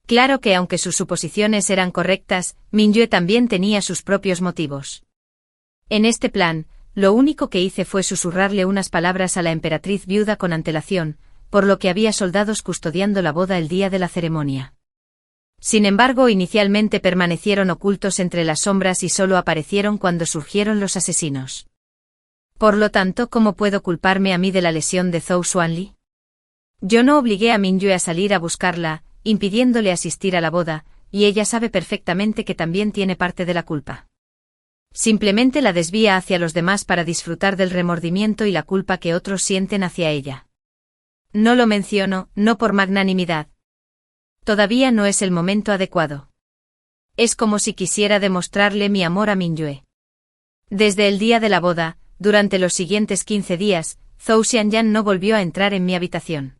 Claro que aunque sus suposiciones eran correctas, Mingyue también tenía sus propios motivos. En este plan, lo único que hice fue susurrarle unas palabras a la emperatriz viuda con antelación, por lo que había soldados custodiando la boda el día de la ceremonia. Sin embargo, inicialmente permanecieron ocultos entre las sombras y solo aparecieron cuando surgieron los asesinos. Por lo tanto, ¿cómo puedo culparme a mí de la lesión de Zhou Xuanli? Yo no obligué a Mingyue a salir a buscarla, impidiéndole asistir a la boda, y ella sabe perfectamente que también tiene parte de la culpa. Simplemente la desvía hacia los demás para disfrutar del remordimiento y la culpa que otros sienten hacia ella. No lo menciono, no por magnanimidad. Todavía no es el momento adecuado. Es como si quisiera demostrarle mi amor a Mingyue. Desde el día de la boda, durante los siguientes 15 días, Zhou Xianyan no volvió a entrar en mi habitación.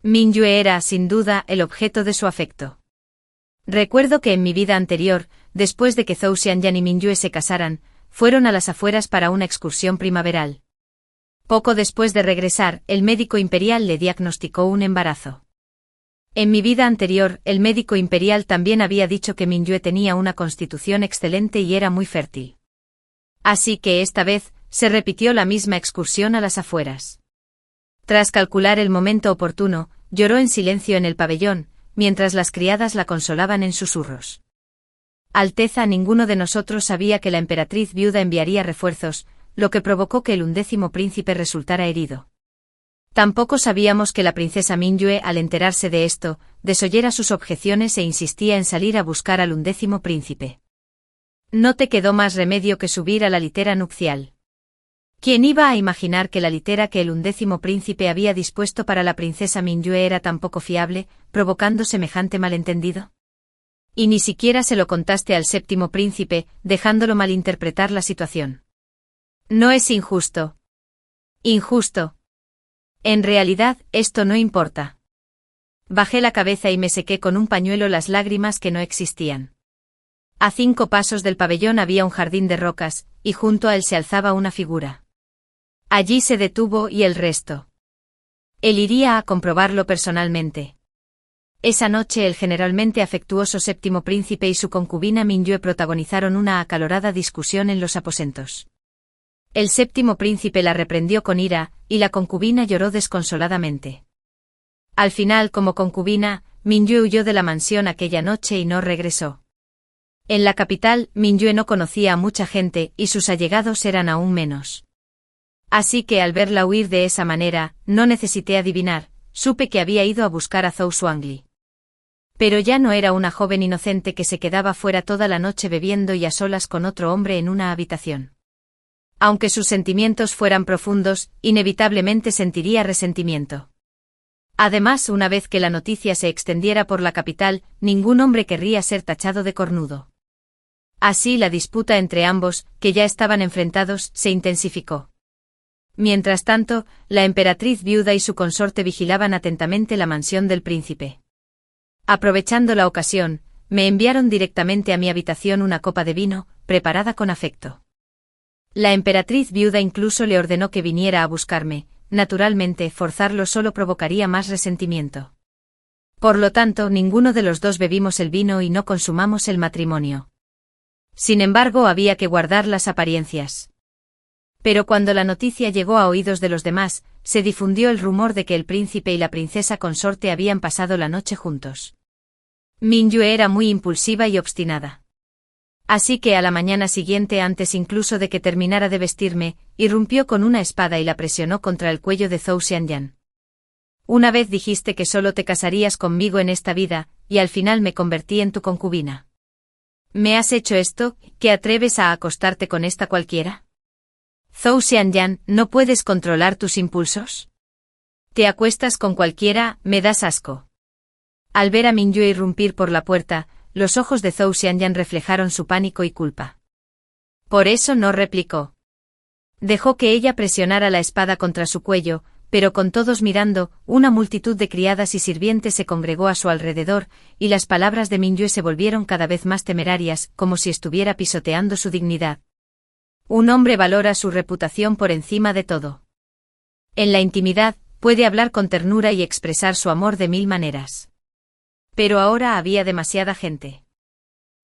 Mingyue era, sin duda, el objeto de su afecto. Recuerdo que en mi vida anterior, después de que Zhou Xianyan y Mingyue se casaran, fueron a las afueras para una excursión primaveral. Poco después de regresar, el médico imperial le diagnosticó un embarazo. En mi vida anterior, el médico imperial también había dicho que Mingyue tenía una constitución excelente y era muy fértil. Así que esta vez, se repitió la misma excursión a las afueras. Tras calcular el momento oportuno, lloró en silencio en el pabellón, mientras las criadas la consolaban en susurros. Alteza, ninguno de nosotros sabía que la emperatriz viuda enviaría refuerzos, lo que provocó que el 11º príncipe resultara herido. Tampoco sabíamos que la princesa Mingyue, al enterarse de esto, desoyera sus objeciones e insistía en salir a buscar al 11º príncipe. No te quedó más remedio que subir a la litera nupcial. ¿Quién iba a imaginar que la litera que el 11º príncipe había dispuesto para la princesa Mingyue era tan poco fiable, provocando semejante malentendido? Y ni siquiera se lo contaste al 7º príncipe, dejándolo malinterpretar la situación. No es injusto. Injusto. En realidad, esto no importa. Bajé la cabeza y me sequé con un pañuelo las lágrimas que no existían. A 5 pasos del pabellón había un jardín de rocas, y junto a él se alzaba una figura. Allí se detuvo y el resto. Él iría a comprobarlo personalmente. Esa noche el generalmente afectuoso 7º príncipe y su concubina Mingyue protagonizaron una acalorada discusión en los aposentos. El 7º príncipe la reprendió con ira, y la concubina lloró desconsoladamente. Al final, como concubina, Mingyue huyó de la mansión aquella noche y no regresó. En la capital, Mingyue no conocía a mucha gente, y sus allegados eran aún menos. Así que al verla huir de esa manera, no necesité adivinar, supe que había ido a buscar a Zhou Xuanli. Pero ya no era una joven inocente que se quedaba fuera toda la noche bebiendo y a solas con otro hombre en una habitación. Aunque sus sentimientos fueran profundos, inevitablemente sentiría resentimiento. Además, una vez que la noticia se extendiera por la capital, ningún hombre querría ser tachado de cornudo. Así la disputa entre ambos, que ya estaban enfrentados, se intensificó. Mientras tanto, la emperatriz viuda y su consorte vigilaban atentamente la mansión del príncipe. Aprovechando la ocasión, me enviaron directamente a mi habitación una copa de vino, preparada con afecto. La emperatriz viuda incluso le ordenó que viniera a buscarme, naturalmente forzarlo solo provocaría más resentimiento. Por lo tanto, ninguno de los dos bebimos el vino y no consumamos el matrimonio. Sin embargo, había que guardar las apariencias. Pero cuando la noticia llegó a oídos de los demás, se difundió el rumor de que el príncipe y la princesa consorte habían pasado la noche juntos. Mingyue era muy impulsiva y obstinada. Así que a la mañana siguiente, antes incluso de que terminara de vestirme, irrumpió con una espada y la presionó contra el cuello de Zhou Xianyan. Una vez dijiste que solo te casarías conmigo en esta vida, y al final me convertí en tu concubina. ¿Me has hecho esto, que atreves a acostarte con esta cualquiera? Zhou Xianyan, ¿no puedes controlar tus impulsos? Te acuestas con cualquiera, me das asco. Al ver a Mingyue irrumpir por la puerta, los ojos de Zhou Xianyan reflejaron su pánico y culpa. Por eso no replicó. Dejó que ella presionara la espada contra su cuello, pero con todos mirando, una multitud de criadas y sirvientes se congregó a su alrededor, y las palabras de Mingyue se volvieron cada vez más temerarias, como si estuviera pisoteando su dignidad. Un hombre valora su reputación por encima de todo. En la intimidad, puede hablar con ternura y expresar su amor de 1000 maneras. Pero ahora había demasiada gente.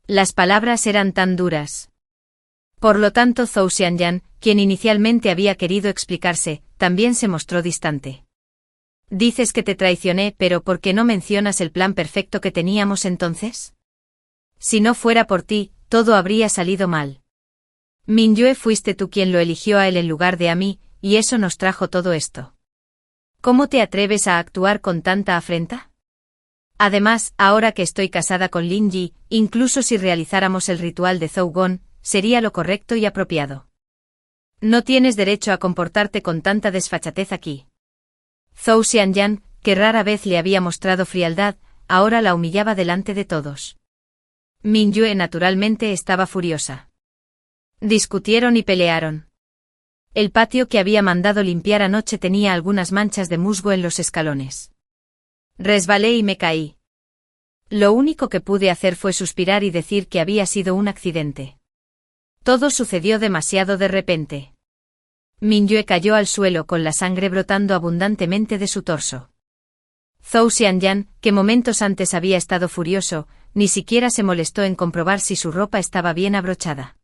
Las palabras eran tan duras. Por lo tanto, Zhou Xianyan, quien inicialmente había querido explicarse, también se mostró distante. Dices que te traicioné, pero ¿por qué no mencionas el plan perfecto que teníamos entonces? Si no fuera por ti, todo habría salido mal. Minyue, fuiste tú quien lo eligió a él en lugar de a mí, y eso nos trajo todo esto. ¿Cómo te atreves a actuar con tanta afrenta? Además, ahora que estoy casada con Lin Yi, incluso si realizáramos el ritual de Zhou Gong, sería lo correcto y apropiado. No tienes derecho a comportarte con tanta desfachatez aquí. Zhou Xianyan, que rara vez le había mostrado frialdad, ahora la humillaba delante de todos. Minyue naturalmente estaba furiosa. Discutieron y pelearon. El patio que había mandado limpiar anoche tenía algunas manchas de musgo en los escalones. Resbalé y me caí. Lo único que pude hacer fue suspirar y decir que había sido un accidente. Todo sucedió demasiado de repente. Minyue cayó al suelo con la sangre brotando abundantemente de su torso. Zhou Xianyan, que momentos antes había estado furioso, ni siquiera se molestó en comprobar si su ropa estaba bien abrochada.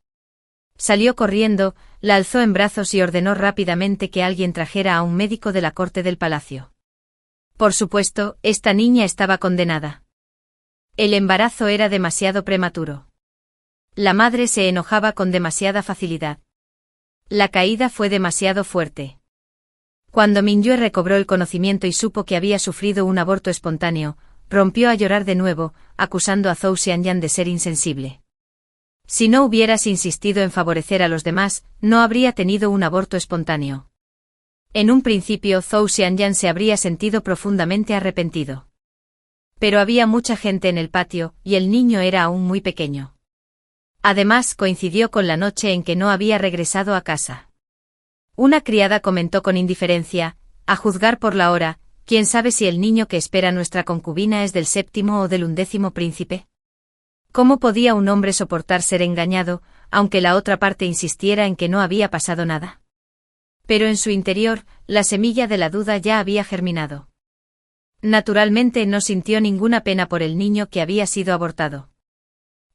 Salió corriendo, la alzó en brazos y ordenó rápidamente que alguien trajera a un médico de la corte del palacio. Por supuesto, esta niña estaba condenada. El embarazo era demasiado prematuro. La madre se enojaba con demasiada facilidad. La caída fue demasiado fuerte. Cuando Minyue recobró el conocimiento y supo que había sufrido un aborto espontáneo, rompió a llorar de nuevo, acusando a Zhou Xianyan de ser insensible. Si no hubieras insistido en favorecer a los demás, no habría tenido un aborto espontáneo. En un principio Zhou Xianyan se habría sentido profundamente arrepentido. Pero había mucha gente en el patio, y el niño era aún muy pequeño. Además, coincidió con la noche en que no había regresado a casa. Una criada comentó con indiferencia, a juzgar por la hora, ¿quién sabe si el niño que espera nuestra concubina es del 7º o del 11º príncipe? ¿Cómo podía un hombre soportar ser engañado, aunque la otra parte insistiera en que no había pasado nada? Pero en su interior, la semilla de la duda ya había germinado. Naturalmente no sintió ninguna pena por el niño que había sido abortado.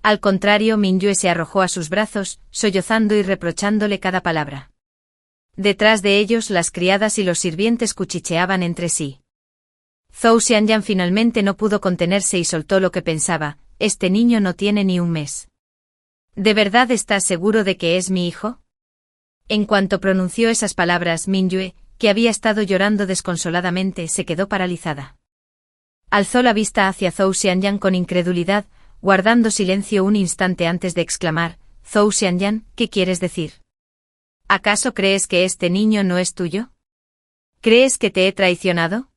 Al contrario, Minyue se arrojó a sus brazos, sollozando y reprochándole cada palabra. Detrás de ellos las criadas y los sirvientes cuchicheaban entre sí. Zhou Xianyan finalmente no pudo contenerse y soltó lo que pensaba: este niño no tiene ni un mes. ¿De verdad estás seguro de que es mi hijo? En cuanto pronunció esas palabras, Minyue, que había estado llorando desconsoladamente, se quedó paralizada. Alzó la vista hacia Zhou Xianyan con incredulidad, guardando silencio un instante antes de exclamar: Zhou Xianyan, ¿qué quieres decir? ¿Acaso crees que este niño no es tuyo? ¿Crees que te he traicionado?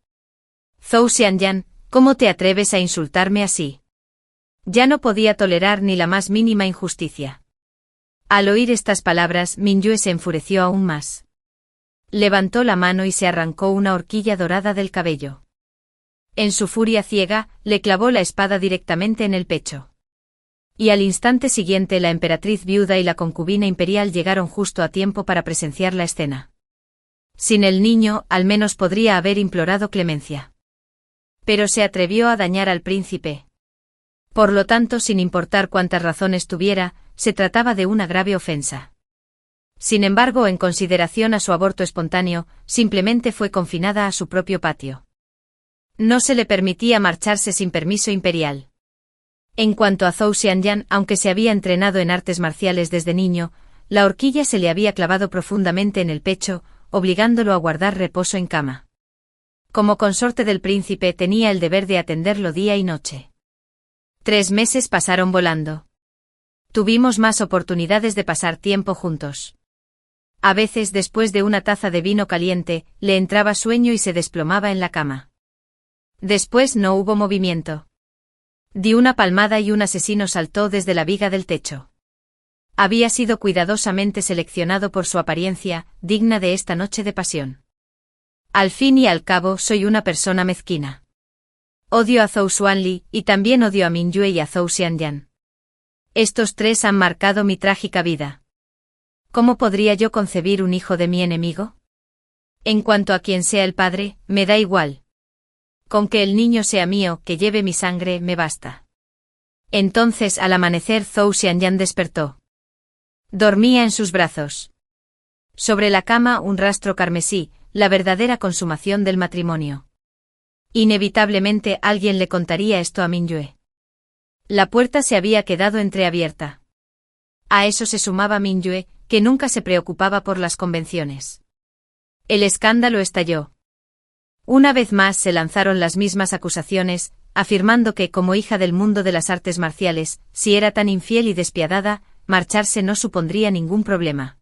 Zhou Xianyan, ¿cómo te atreves a insultarme así? Ya no podía tolerar ni la más mínima injusticia. Al oír estas palabras, Minyue se enfureció aún más. Levantó la mano y se arrancó una horquilla dorada del cabello. En su furia ciega, le clavó la espada directamente en el pecho. Y al instante siguiente la emperatriz viuda y la concubina imperial llegaron justo a tiempo para presenciar la escena. Sin el niño, al menos podría haber implorado clemencia. Pero se atrevió a dañar al príncipe. Por lo tanto, sin importar cuántas razones tuviera, se trataba de una grave ofensa. Sin embargo, en consideración a su aborto espontáneo, simplemente fue confinada a su propio patio. No se le permitía marcharse sin permiso imperial. En cuanto a Zhou Xianyan, aunque se había entrenado en artes marciales desde niño, la horquilla se le había clavado profundamente en el pecho, obligándolo a guardar reposo en cama. Como consorte del príncipe tenía el deber de atenderlo día y noche. 3 meses pasaron volando. Tuvimos más oportunidades de pasar tiempo juntos. A veces, después de una taza de vino caliente, le entraba sueño y se desplomaba en la cama. Después no hubo movimiento. Di una palmada y un asesino saltó desde la viga del techo. Había sido cuidadosamente seleccionado por su apariencia, digna de esta noche de pasión. Al fin y al cabo, soy una persona mezquina. Odio a Zhou Xuanli, y también odio a Minyue y a Zhou Xianyan. Estos 3 han marcado mi trágica vida. ¿Cómo podría yo concebir un hijo de mi enemigo? En cuanto a quien sea el padre, me da igual. Con que el niño sea mío, que lleve mi sangre, me basta. Entonces, al amanecer, Zhou Xianyan despertó. Dormía en sus brazos. Sobre la cama un rastro carmesí, la verdadera consumación del matrimonio. Inevitablemente alguien le contaría esto a Mingyue. La puerta se había quedado entreabierta. A eso se sumaba Mingyue, que nunca se preocupaba por las convenciones. El escándalo estalló. Una vez más se lanzaron las mismas acusaciones, afirmando que, como hija del mundo de las artes marciales, si era tan infiel y despiadada, marcharse no supondría ningún problema.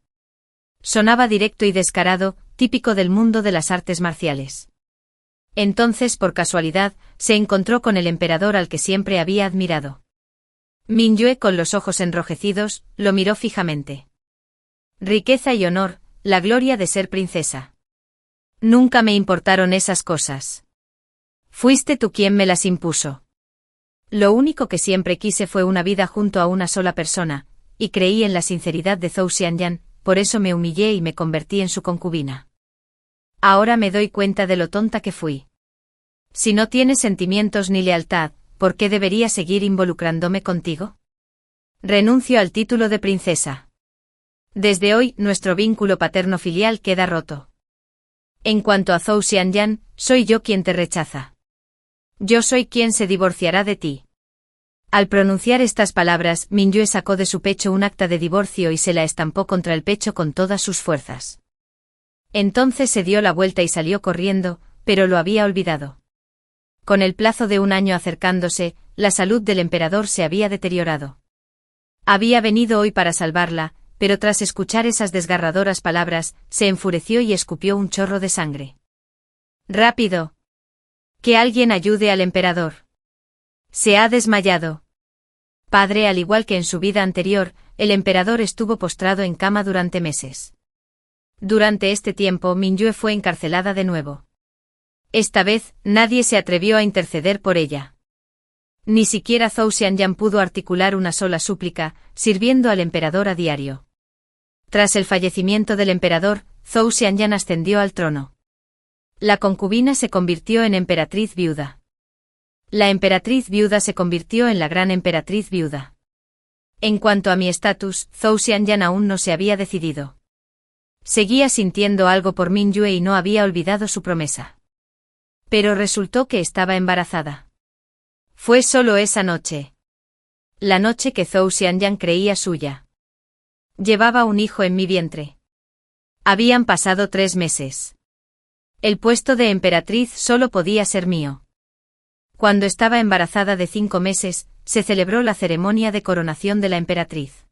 Sonaba directo y descarado, típico del mundo de las artes marciales. Entonces, por casualidad, se encontró con el emperador al que siempre había admirado. Mingyue, con los ojos enrojecidos, lo miró fijamente. Riqueza y honor, la gloria de ser princesa. Nunca me importaron esas cosas. Fuiste tú quien me las impuso. Lo único que siempre quise fue una vida junto a una sola persona, y creí en la sinceridad de Zhou Xianyan, por eso me humillé y me convertí en su concubina. Ahora me doy cuenta de lo tonta que fui. Si no tienes sentimientos ni lealtad, ¿por qué debería seguir involucrándome contigo? Renuncio al título de princesa. Desde hoy, nuestro vínculo paterno-filial queda roto. En cuanto a Zhou Xianyan, soy yo quien te rechaza. Yo soy quien se divorciará de ti. Al pronunciar estas palabras, Mingyue sacó de su pecho un acta de divorcio y se la estampó contra el pecho con todas sus fuerzas. Entonces se dio la vuelta y salió corriendo, pero lo había olvidado. Con el plazo de un año acercándose, la salud del emperador se había deteriorado. Había venido hoy para salvarla, pero tras escuchar esas desgarradoras palabras, se enfureció y escupió un chorro de sangre. ¡Rápido! ¡Que alguien ayude al emperador! Se ha desmayado. Padre, al igual que en su vida anterior, el emperador estuvo postrado en cama durante meses. Durante este tiempo, Mingyue fue encarcelada de nuevo. Esta vez, nadie se atrevió a interceder por ella. Ni siquiera Zhou Xianyan pudo articular una sola súplica, sirviendo al emperador a diario. Tras el fallecimiento del emperador, Zhou Xianyan ascendió al trono. La concubina se convirtió en emperatriz viuda. La emperatriz viuda se convirtió en la gran emperatriz viuda. En cuanto a mi estatus, Zhou Xianyan aún no se había decidido. Seguía sintiendo algo por Mingyue y no había olvidado su promesa. Pero resultó que estaba embarazada. Fue solo esa noche. La noche que Zhou Xianyan creía suya. Llevaba un hijo en mi vientre. Habían pasado 3 meses. El puesto de emperatriz solo podía ser mío. Cuando estaba embarazada de 5 meses, se celebró la ceremonia de coronación de la emperatriz.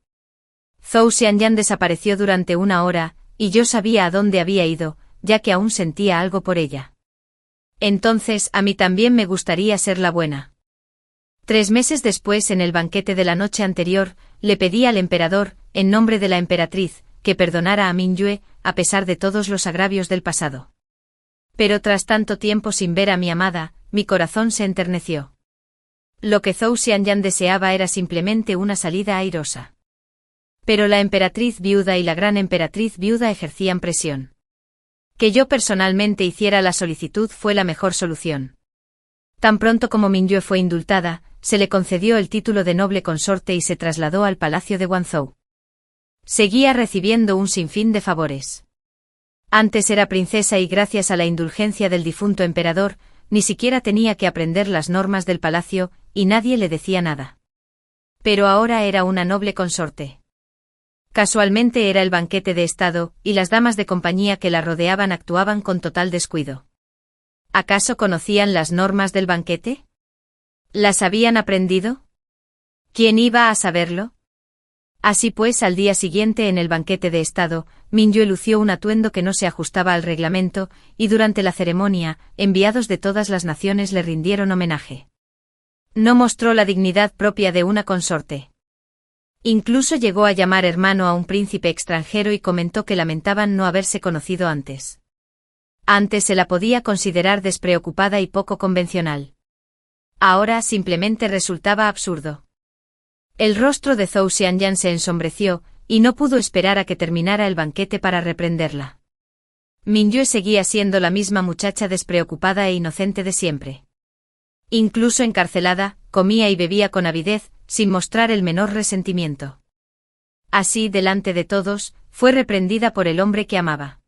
Zhou Xianyan desapareció durante 1 hora, y yo sabía a dónde había ido, ya que aún sentía algo por ella. Entonces, a mí también me gustaría ser la buena. 3 meses después, en el banquete de la noche anterior, le pedí al emperador, en nombre de la emperatriz, que perdonara a Mingyue, a pesar de todos los agravios del pasado. Pero tras tanto tiempo sin ver a mi amada, mi corazón se enterneció. Lo que Zhou Xianyan deseaba era simplemente una salida airosa. Pero la emperatriz viuda y la gran emperatriz viuda ejercían presión. Que yo personalmente hiciera la solicitud fue la mejor solución. Tan pronto como Mingyue fue indultada, se le concedió el título de noble consorte y se trasladó al palacio de Guangzhou. Seguía recibiendo un sinfín de favores. Antes era princesa y gracias a la indulgencia del difunto emperador, ni siquiera tenía que aprender las normas del palacio, y nadie le decía nada. Pero ahora era una noble consorte. Casualmente era el banquete de estado, y las damas de compañía que la rodeaban actuaban con total descuido. ¿Acaso conocían las normas del banquete? ¿Las habían aprendido? ¿Quién iba a saberlo? Así pues, al día siguiente en el banquete de estado, Mingyue lució un atuendo que no se ajustaba al reglamento, y durante la ceremonia, enviados de todas las naciones le rindieron homenaje. No mostró la dignidad propia de una consorte. Incluso llegó a llamar hermano a un príncipe extranjero y comentó que lamentaban no haberse conocido antes. Antes se la podía considerar despreocupada y poco convencional. Ahora simplemente resultaba absurdo. El rostro de Zhou Xianyan se ensombreció, y no pudo esperar a que terminara el banquete para reprenderla. Mingyue seguía siendo la misma muchacha despreocupada e inocente de siempre. Incluso encarcelada, comía y bebía con avidez, sin mostrar el menor resentimiento. Así, delante de todos, fue reprendida por el hombre que amaba.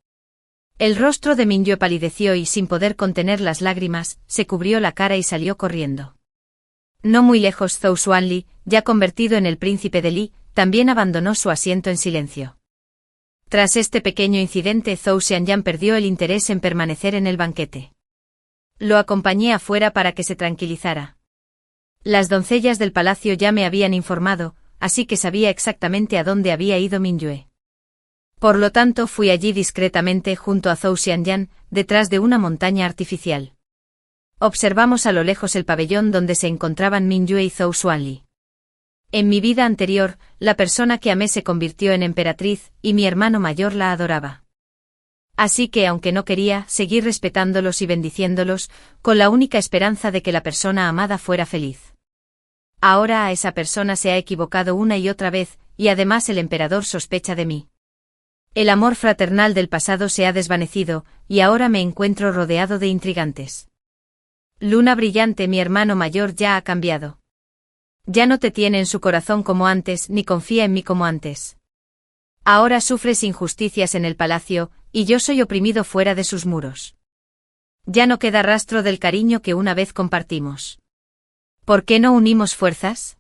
El rostro de Mingyue palideció y sin poder contener las lágrimas, se cubrió la cara y salió corriendo. No muy lejos Zhou Xuanli, ya convertido en el príncipe de Li, también abandonó su asiento en silencio. Tras este pequeño incidente Zhou Xianyan perdió el interés en permanecer en el banquete. Lo acompañé afuera para que se tranquilizara. Las doncellas del palacio ya me habían informado, así que sabía exactamente a dónde había ido Mingyue. Por lo tanto fui allí discretamente junto a Zhou Xianyan, detrás de una montaña artificial. Observamos a lo lejos el pabellón donde se encontraban Mingyue y Zhou Xuanli. En mi vida anterior, la persona que amé se convirtió en emperatriz, y mi hermano mayor la adoraba. Así que aunque no quería, seguí respetándolos y bendiciéndolos, con la única esperanza de que la persona amada fuera feliz. Ahora a esa persona se ha equivocado una y otra vez, y además el emperador sospecha de mí. El amor fraternal del pasado se ha desvanecido, y ahora me encuentro rodeado de intrigantes. Luna brillante, mi hermano mayor ya ha cambiado. Ya no te tiene en su corazón como antes, ni confía en mí como antes. Ahora sufres injusticias en el palacio, y yo soy oprimido fuera de sus muros. Ya no queda rastro del cariño que una vez compartimos. ¿Por qué no unimos fuerzas?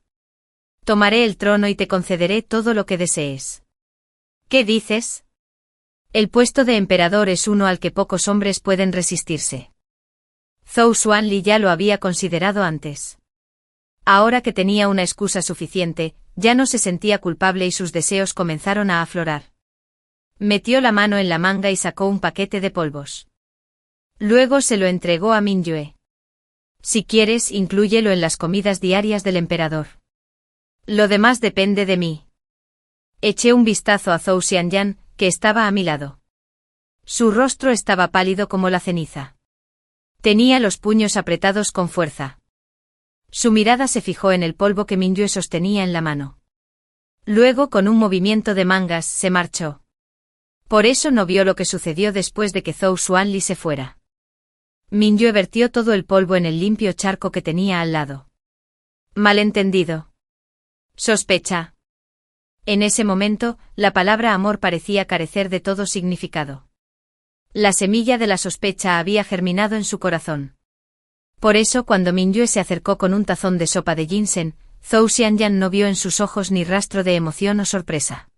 Tomaré el trono y te concederé todo lo que desees. ¿Qué dices? El puesto de emperador es uno al que pocos hombres pueden resistirse. Zhou Xuanli ya lo había considerado antes. Ahora que tenía una excusa suficiente, ya no se sentía culpable y sus deseos comenzaron a aflorar. Metió la mano en la manga y sacó un paquete de polvos. Luego se lo entregó a Mingyue. Si quieres, inclúyelo en las comidas diarias del emperador. Lo demás depende de mí. Eché un vistazo a Zhou Xianyan, que estaba a mi lado. Su rostro estaba pálido como la ceniza. Tenía los puños apretados con fuerza. Su mirada se fijó en el polvo que Mingyue sostenía en la mano. Luego, con un movimiento de mangas, se marchó. Por eso no vio lo que sucedió después de que Zhou Xuanli se fuera. Mingyue vertió todo el polvo en el limpio charco que tenía al lado. Malentendido. Sospecha. En ese momento, la palabra amor parecía carecer de todo significado. La semilla de la sospecha había germinado en su corazón. Por eso cuando Mingyue se acercó con un tazón de sopa de ginseng, Zhou Xianyan no vio en sus ojos ni rastro de emoción o sorpresa.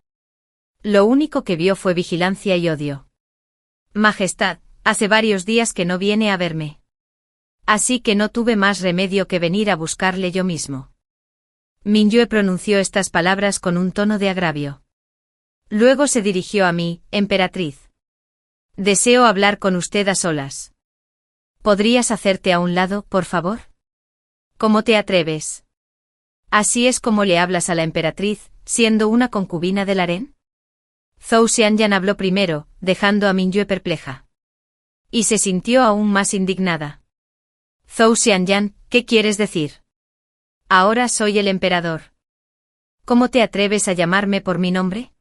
Lo único que vio fue vigilancia y odio. Majestad, hace varios días que no viene a verme. Así que no tuve más remedio que venir a buscarle yo mismo. Mingyue pronunció estas palabras con un tono de agravio. Luego se dirigió a mí, emperatriz. Deseo hablar con usted a solas. ¿Podrías hacerte a un lado, por favor? ¿Cómo te atreves? ¿Así es como le hablas a la emperatriz, siendo una concubina del harén? Zhou Xianyan habló primero, dejando a Mingyue perpleja. Y se sintió aún más indignada. Zhou Xianyan, ¿qué quieres decir? Ahora soy el emperador. ¿Cómo te atreves a llamarme por mi nombre?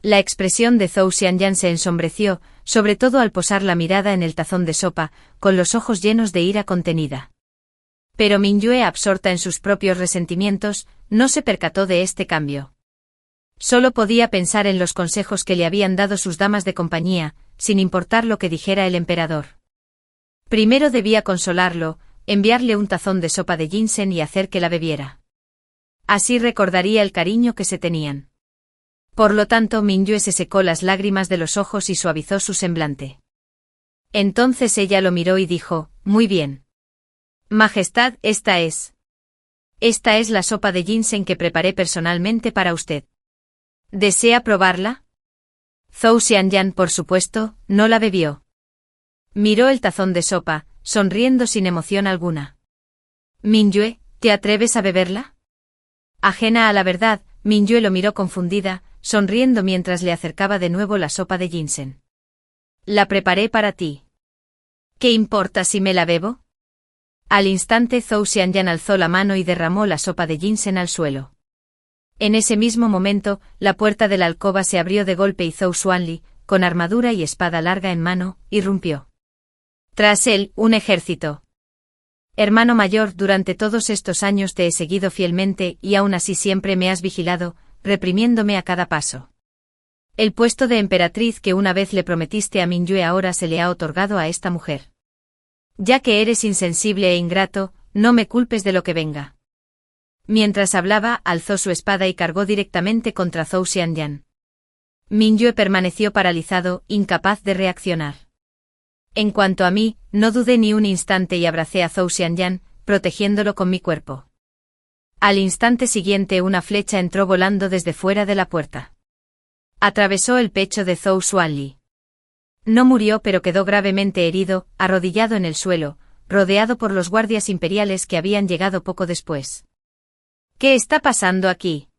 La expresión de Zhou Xianyan se ensombreció, sobre todo al posar la mirada en el tazón de sopa, con los ojos llenos de ira contenida. Pero Mingyue, absorta en sus propios resentimientos, no se percató de este cambio. Solo podía pensar en los consejos que le habían dado sus damas de compañía, sin importar lo que dijera el emperador. Primero debía consolarlo, enviarle un tazón de sopa de ginseng y hacer que la bebiera. Así recordaría el cariño que se tenían. Por lo tanto, Mingyue se secó las lágrimas de los ojos y suavizó su semblante. Entonces ella lo miró y dijo, muy bien. Majestad, esta es la sopa de ginseng que preparé personalmente para usted. ¿Desea probarla? Zhou Xianyan, por supuesto, no la bebió. Miró el tazón de sopa, sonriendo sin emoción alguna. Mingyue, ¿te atreves a beberla? Ajena a la verdad, Mingyue lo miró confundida, sonriendo mientras le acercaba de nuevo la sopa de ginseng. La preparé para ti. ¿Qué importa si me la bebo? Al instante Zhou Xianyan alzó la mano y derramó la sopa de ginseng al suelo. En ese mismo momento, la puerta de la alcoba se abrió de golpe y Zhou Xuanli, con armadura y espada larga en mano, irrumpió. Tras él, un ejército. Hermano mayor, durante todos estos años te he seguido fielmente y aún así siempre me has vigilado, reprimiéndome a cada paso. El puesto de emperatriz que una vez le prometiste a Mingyue ahora se le ha otorgado a esta mujer. Ya que eres insensible e ingrato, no me culpes de lo que venga. Mientras hablaba, alzó su espada y cargó directamente contra Zhou Xianyan. Mingyue permaneció paralizado, incapaz de reaccionar. En cuanto a mí, no dudé ni un instante y abracé a Zhou Xianyan, protegiéndolo con mi cuerpo. Al instante siguiente una flecha entró volando desde fuera de la puerta. Atravesó el pecho de Zhou Xuanli. No murió pero quedó gravemente herido, arrodillado en el suelo, rodeado por los guardias imperiales que habían llegado poco después. ¿Qué está pasando aquí?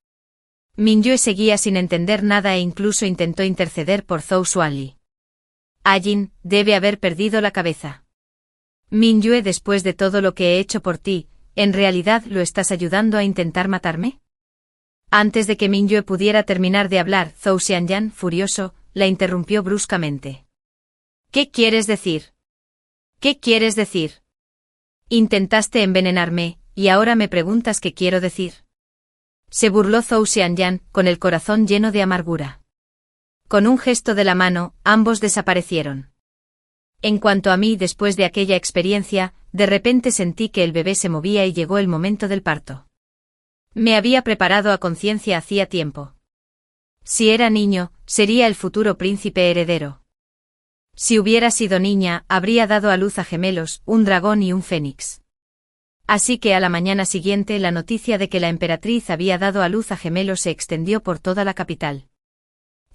Mingyue seguía sin entender nada e incluso intentó interceder por Zhou Xuanli. Ajin, debe haber perdido la cabeza. Mingyue, después de todo lo que he hecho por ti, ¿en realidad lo estás ayudando a intentar matarme? Antes de que Mingyue pudiera terminar de hablar, Zhou Xianyan, furioso, la interrumpió bruscamente. ¿Qué quieres decir? ¿Qué quieres decir? Intentaste envenenarme, y ahora me preguntas qué quiero decir. Se burló Zhou Xianyan, con el corazón lleno de amargura. Con un gesto de la mano, ambos desaparecieron. En cuanto a mí, después de aquella experiencia, de repente sentí que el bebé se movía y llegó el momento del parto. Me había preparado a conciencia hacía tiempo. Si era niño, sería el futuro príncipe heredero. Si hubiera sido niña, habría dado a luz a gemelos, un dragón y un fénix. Así que a la mañana siguiente la noticia de que la emperatriz había dado a luz a gemelos se extendió por toda la capital.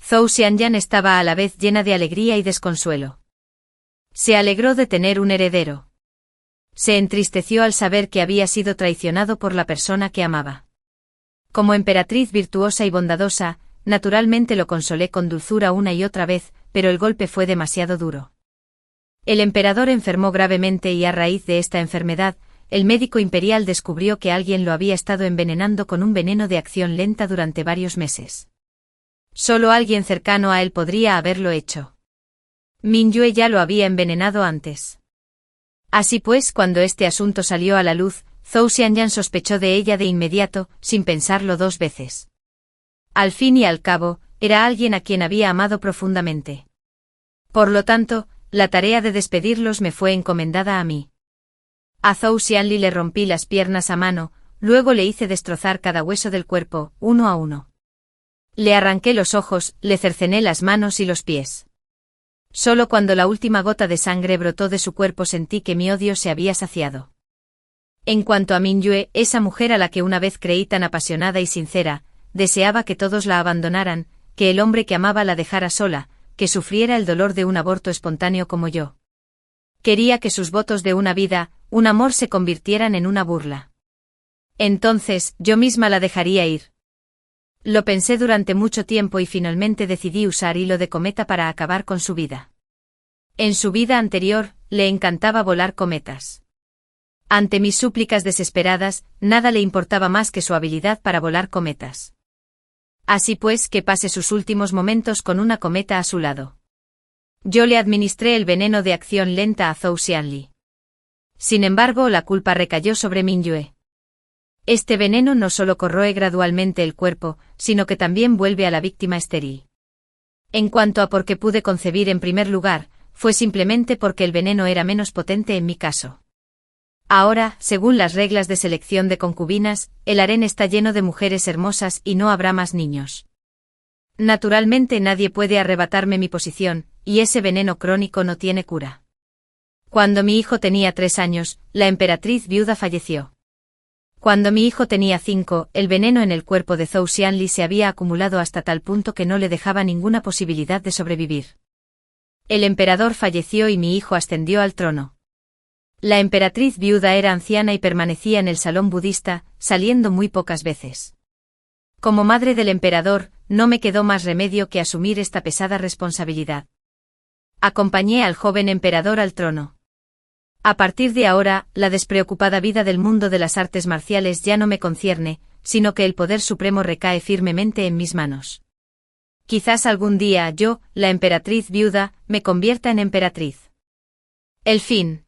Zhou Xianyan estaba a la vez llena de alegría y desconsuelo. Se alegró de tener un heredero. Se entristeció al saber que había sido traicionado por la persona que amaba. Como emperatriz virtuosa y bondadosa, naturalmente lo consolé con dulzura una y otra vez, pero el golpe fue demasiado duro. El emperador enfermó gravemente y a raíz de esta enfermedad, el médico imperial descubrió que alguien lo había estado envenenando con un veneno de acción lenta durante varios meses. Solo alguien cercano a él podría haberlo hecho. Mingyue ya lo había envenenado antes. Así pues, cuando este asunto salió a la luz, Zhou Xianyan sospechó de ella de inmediato, sin pensarlo dos veces. Al fin y al cabo, era alguien a quien había amado profundamente. Por lo tanto, la tarea de despedirlos me fue encomendada a mí. A Zhou Xianli le rompí las piernas a mano, luego le hice destrozar cada hueso del cuerpo, uno a uno. Le arranqué los ojos, le cercené las manos y los pies. Solo cuando la última gota de sangre brotó de su cuerpo sentí que mi odio se había saciado. En cuanto a Mingyue, esa mujer a la que una vez creí tan apasionada y sincera, deseaba que todos la abandonaran, que el hombre que amaba la dejara sola, que sufriera el dolor de un aborto espontáneo como yo. Quería que sus votos de una vida, un amor se convirtieran en una burla. Entonces, yo misma la dejaría ir. Lo pensé durante mucho tiempo y finalmente decidí usar hilo de cometa para acabar con su vida. En su vida anterior, le encantaba volar cometas. Ante mis súplicas desesperadas, nada le importaba más que su habilidad para volar cometas. Así pues, que pase sus últimos momentos con una cometa a su lado. Yo le administré el veneno de acción lenta a Zhou Xianli. Sin embargo, la culpa recayó sobre Mingyue. Este veneno no solo corroe gradualmente el cuerpo, sino que también vuelve a la víctima estéril. En cuanto a por qué pude concebir en primer lugar, fue simplemente porque el veneno era menos potente en mi caso. Ahora, según las reglas de selección de concubinas, el harén está lleno de mujeres hermosas y no habrá más niños. Naturalmente nadie puede arrebatarme mi posición, y ese veneno crónico no tiene cura. Cuando mi hijo tenía 3 años, la emperatriz viuda falleció. Cuando mi hijo tenía 5, el veneno en el cuerpo de Zhou Xianli se había acumulado hasta tal punto que no le dejaba ninguna posibilidad de sobrevivir. El emperador falleció y mi hijo ascendió al trono. La emperatriz viuda era anciana y permanecía en el salón budista, saliendo muy pocas veces. Como madre del emperador, no me quedó más remedio que asumir esta pesada responsabilidad. Acompañé al joven emperador al trono. A partir de ahora, la despreocupada vida del mundo de las artes marciales ya no me concierne, sino que el poder supremo recae firmemente en mis manos. Quizás algún día yo, la emperatriz viuda, me convierta en emperatriz. El fin.